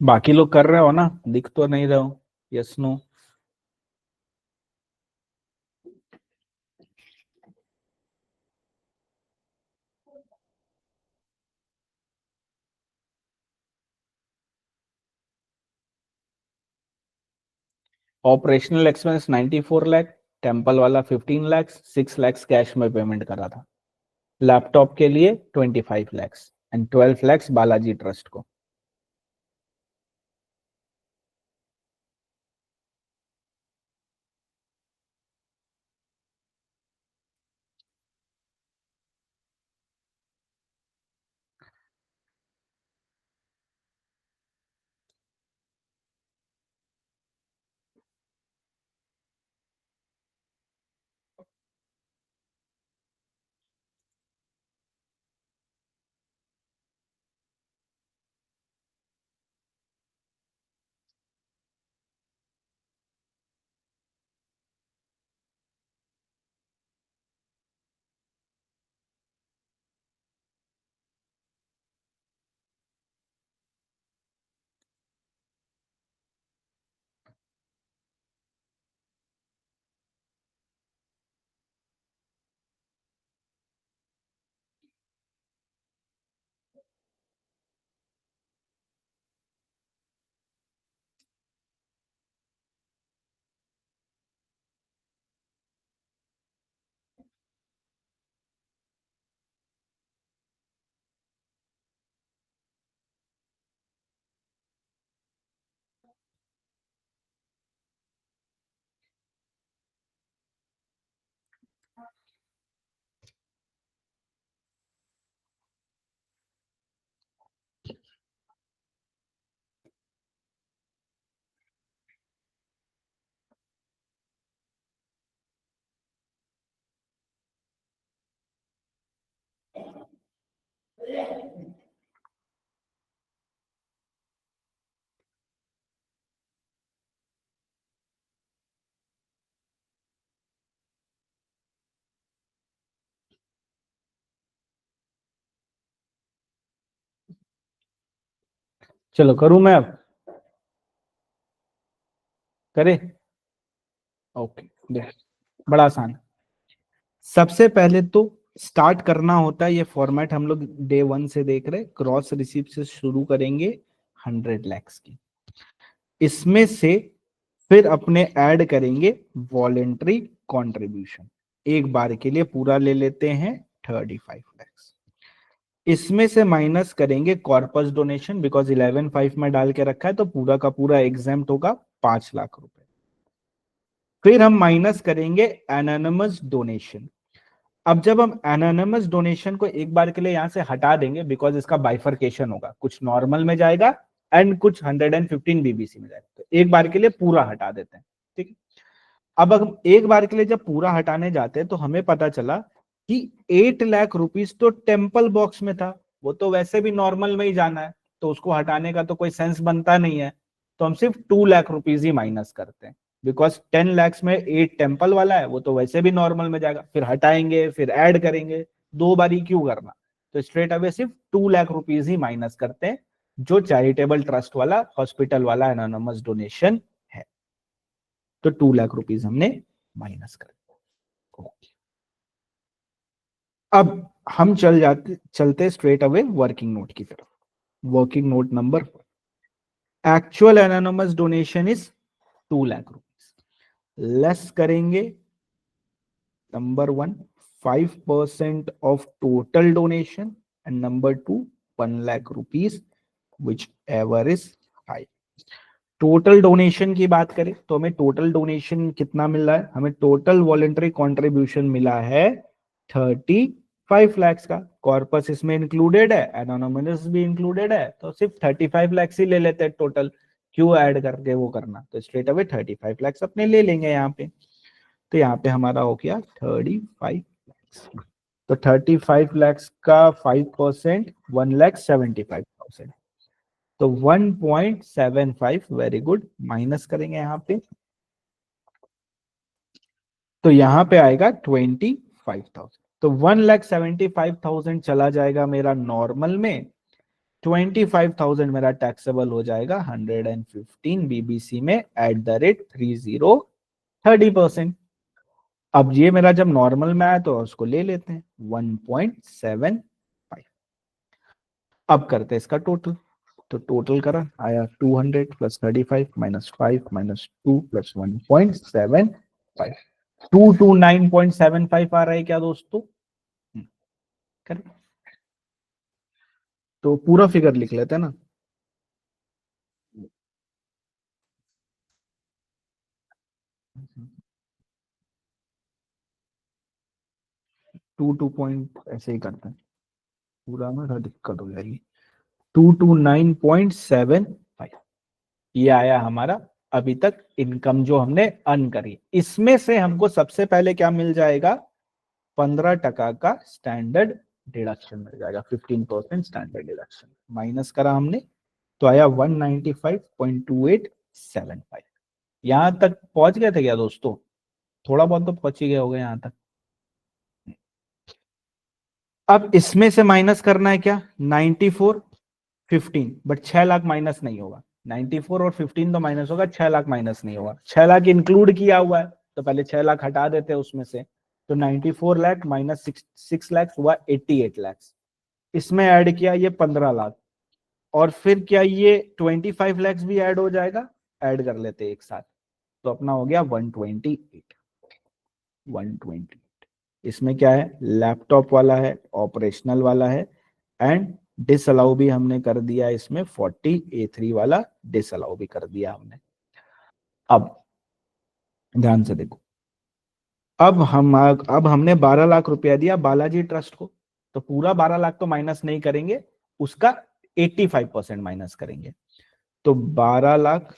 बाकी लोग कर रहे हो ना, दिख तो नहीं रहे हो? Yes no? Operational expense 94 lakh, temple वाला 15 लाख, 6 लाख कैश में पेमेंट करा था। लैपटॉप के लिए 25 लाख एंड 12 लाख बालाजी ट्रस्ट को। चलो करूं मैं अब? करे? ओके, बड़ा आसान। सबसे पहले तो स्टार्ट करना होता है, ये फॉर्मेट हम लोग डे 1 से देख रहे, क्रॉस रिसीप्ट से शुरू करेंगे 100 lakhs की। इसमें से फिर अपने ऐड करेंगे वॉलेंट्री कंट्रीब्यूशन, एक बार के लिए पूरा ले लेते हैं 35 lakhs। इसमें से माइनस करेंगे कॉर्पस डोनेशन, बिकॉज 11.5 में डाल के रखा है तो पूरा का पूरा एग्जाम्प्ट होगा 5 लाख रुपए। फिर हम माइनस करेंगे एनोनिमस डोनेशन। अब जब हम एनोनिमस डोनेशन को एक बार के लिए यहां से हटा देंगे, बिकॉज इसका बाइफरकेशन होगा, कुछ नॉर्मल में जाएगा, एंड कुछ 115 बीबीसी में जाएगा। तो एक बार के लिए पूरा हटा देते हैं, ठीक है। अब हम एक बार के लिए जब पूरा हटाने जाते हैं तो हमें पता चला कि 8 लाख रुपीज तो टेम्पल बॉक्स में था, वो तो वैसे भी नॉर्मल में ही जाना है, तो उसको हटाने का तो कोई सेंस बनता नहीं है। तो हम सिर्फ 2 लाख रुपीज ही माइनस करते हैं, बिकॉज 10 लैक्स में 8 टेम्पल वाला है, वो तो वैसे भी नॉर्मल में जाएगा, फिर हटाएंगे फिर ऐड करेंगे, दो बारी क्यों करना। तो स्ट्रेट अवे सिर्फ 2 लाख रुपीज ही माइनस करते हैं, जो चैरिटेबल ट्रस्ट वाला हॉस्पिटल वाला एनोनिमस डोनेशन है। तो 2 लाख रुपीज हमने माइनस कर दिया। अब हम चलते स्ट्रेट अवे वर्किंग नोट की तरफ। Working note number, actual anonymous donation is 2 lakh rupees, less करेंगे number 1 5% of total donation and number 2 1 lakh rupees whichever is high. Total donation की बात करें तो हमें टोटल डोनेशन कितना मिल रहा है, हमें टोटल वॉलेंटरी कॉन्ट्रीब्यूशन मिला है 35 लैक्स का। कॉर्पस इसमें इंक्लूडेड है, एनोनिमस भी इंक्लूडेड है, तो सिर्फ 35 लैक्स ही ले लेते हैं टोटल, क्यों ऐड करके वो करना। तो स्ट्रेट अवे 35 लैक्स अपने ले लेंगे यहाँ पे। तो यहाँ पे हमारा हो गया 35 लैक्स। तो 35 लैक्स का 5% 1,75,000, तो 1.75, वेरी गुड, माइनस करेंगे यहाँ पे। तो यहाँ पे आएगा 25,000। तो 1,75,000 चला जाएगा मेरा नॉर्मल में, 25,000 मेरा टैक्सेबल हो जाएगा 115 बीबीसी में एट द रेट 30%। अब ये मेरा जब नॉर्मल में आया तो उसको ले लेते हैं 1.75। अब करते हैं इसका टोटल। तो टोटल करा आया 200 प्लस 35 माइनस 5 माइनस 2 प्लस 1.75, 229.75 आ रहा है क्या दोस्तों? करें तो पूरा फिगर लिख लेते हैं ना। टू पॉइंट ऐसे ही करते हैं, पूरा में थोड़ा दिक्कत हो जाएगी। 229.75 ये आया हमारा अभी तक इनकम जो हमने अर्न करी। इसमें से हमको सबसे पहले क्या मिल जाएगा, 15% का स्टैंडर्ड डिडक्शन मिल जाएगा, 15% स्टैंडर्ड डिडक्शन माइनस करा हमने, तो आया 195.2875। यहां तक पहुंच गए थे क्या दोस्तों? थोड़ा बहुत तो पहुंच ही गए हो गए यहां तक। अब इसमें से माइनस करना है क्या, 94 15, बट 6 लाख माइनस नहीं होगा। 94 और 15 तो माइनस होगा, 6 लाख माइनस नहीं होगा। 6 लाख इंक्लूड किया हुआ है तो पहले 6 लाख हटा देते हैं उसमें से। तो 94 लाख माइनस 6 लाख हुआ 88 लाख। इसमें ऐड किया ये 15 लाख, और फिर क्या ये 25 लाख भी ऐड हो जाएगा, ऐड कर लेते एक साथ, तो अपना हो गया 128। इसमें क्या है, लैपटॉप वाला है, ऑपरेशनल वाला है, एंड डिसअलाउ भी हमने कर दिया इसमें, 40A3 वाला डिसअलाउ भी कर दिया हमने। अब ध्यान से देखो, अब हमने 12 लाख रुपया दिया बालाजी ट्रस्ट को, तो पूरा 12 लाख तो माइनस नहीं करेंगे, उसका 85% माइनस करेंगे। तो 12 लाख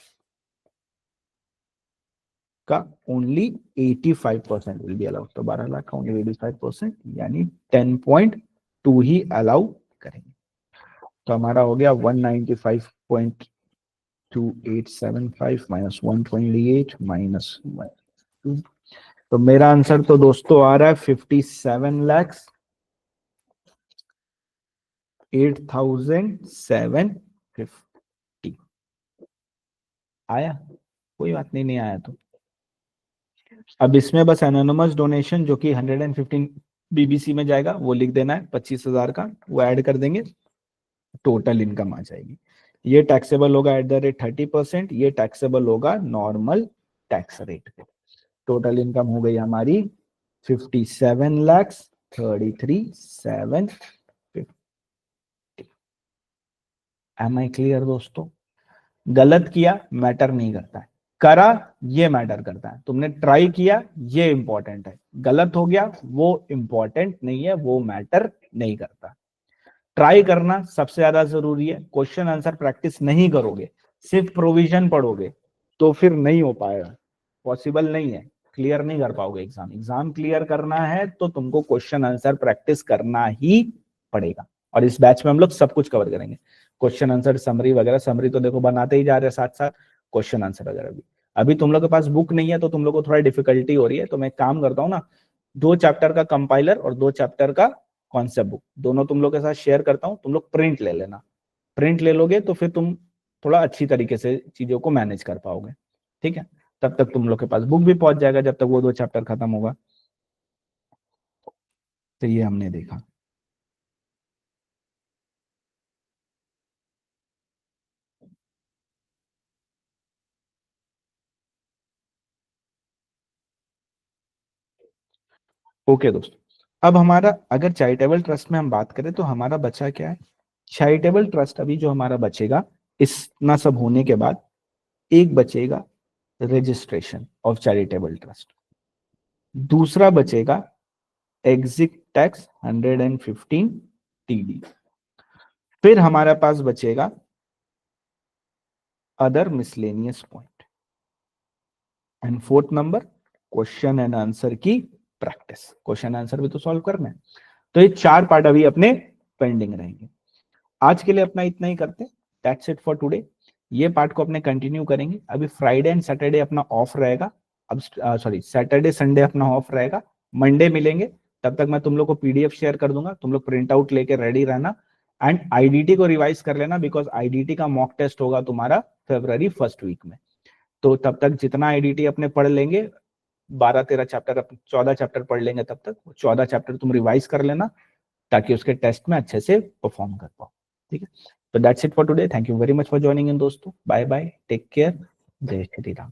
का ओनली 85% विल बी अलाउड। तो 12 लाख का ओनली 85%, यानी 10.2 ही अलाउ करेंगे। तो हमारा हो गया 195.2875 माइनस 128 माइनस 1, तो मेरा आंसर तो दोस्तों आ रहा है 57,08,750। आया? कोई बात नहीं, नहीं आया तो अब इसमें बस एनोनिमस डोनेशन जो कि 115 बीबीसी में जाएगा वो लिख देना है, 25,000 का वो ऐड कर देंगे, टोटल इनकम आ जाएगी। ये टैक्सेबल होगा एट द रेट 30%, ये टैक्सेबल होगा नॉर्मल टैक्स रेट पे। टोटल इनकम हो गई हमारी 57,33,750। एम आई क्लियर दोस्तों? गलत किया मैटर नहीं करता है, करा ये मैटर करता है। तुमने ट्राई किया ये इंपॉर्टेंट है, गलत हो गया वो इंपॉर्टेंट नहीं है, वो मैटर नहीं करता। ट्राई करना सबसे ज्यादा जरूरी है। क्वेश्चन आंसर प्रैक्टिस नहीं करोगे, सिर्फ प्रोविजन पढ़ोगे, तो फिर नहीं हो पाएगा, पॉसिबल नहीं है, क्लियर नहीं कर पाओगे एग्जाम। एग्जाम क्लियर करना है तो तुमको क्वेश्चन आंसर प्रैक्टिस करना ही पड़ेगा। और इस बैच में हम लोग सब कुछ कवर करेंगे, क्वेश्चन आंसर, समरी वगैरह। समरी तो देखो बनाते ही जा रहे हैं साथ साथ, क्वेश्चन आंसर वगैरह भी। अभी तुम लोग के पास बुक नहीं है तो तुम लोग को थोड़ा डिफिकल्टी हो रही है, तो मैं एक काम करता हूँ ना, 2 चैप्टर का कंपाइलर और 2 चैप्टर का कॉन्सेप्ट बुक दोनों तुम लोग के साथ शेयर करता हूँ, तुम लोग प्रिंट ले लेना। प्रिंट ले लोगे तो फिर तुम थोड़ा अच्छी तरीके से चीजों को मैनेज कर पाओगे, ठीक है। तब तक तुम लोग के पास बुक भी पहुंच जाएगा जब तक वो 2 चैप्टर खत्म होगा। तो ये हमने देखा। ओके दोस्तों, अब हमारा अगर चैरिटेबल ट्रस्ट में हम बात करें तो हमारा बचा क्या है। चैरिटेबल ट्रस्ट अभी जो हमारा बचेगा, इतना सब होने के बाद एक बचेगा रजिस्ट्रेशन ऑफ चैरिटेबल ट्रस्ट, दूसरा बचेगा एग्जिट टैक्स 115 टीडी, फिर हमारे पास बचेगा other miscellaneous point, and fourth number question and answer की प्रैक्टिस। क्वेश्चन आंसर भी तो सॉल्व करना है। तो ये 4 पार्ट अभी अपने पेंडिंग रहेंगे। आज के लिए अपना इतना ही करते, दैट्स इट फॉर टुडे। ये पार्ट को अपने कंटिन्यू करेंगे। अभी फ्राइडे एंड सैटरडे अपना ऑफ रहेगा, अब सॉरी सैटरडे संडे अपना ऑफ रहेगा, मंडे मिलेंगे। तब तक मैं तुम लोग को पीडीएफ शेयर कर दूंगा, तुम लोग प्रिंट आउट लेके रेडी रहना। एंड आईडीटी को रिवाइज कर लेना, बिकॉज आईडीटी का मॉक टेस्ट होगा तुम्हारा February फर्स्ट वीक में। तो तब तक जितना आईडीटी अपने पढ़ लेंगे, 12-13 चैप्टर, 14 चैप्टर पढ़ लेंगे, तब तक 14 चैप्टर तुम रिवाइज कर लेना, ताकि उसके टेस्ट में अच्छे से परफॉर्म कर पाओ, ठीक है। तो that's it for today, thank you very much for joining in दोस्तों, बाय बाय, टेक केयर, जय श्री राम।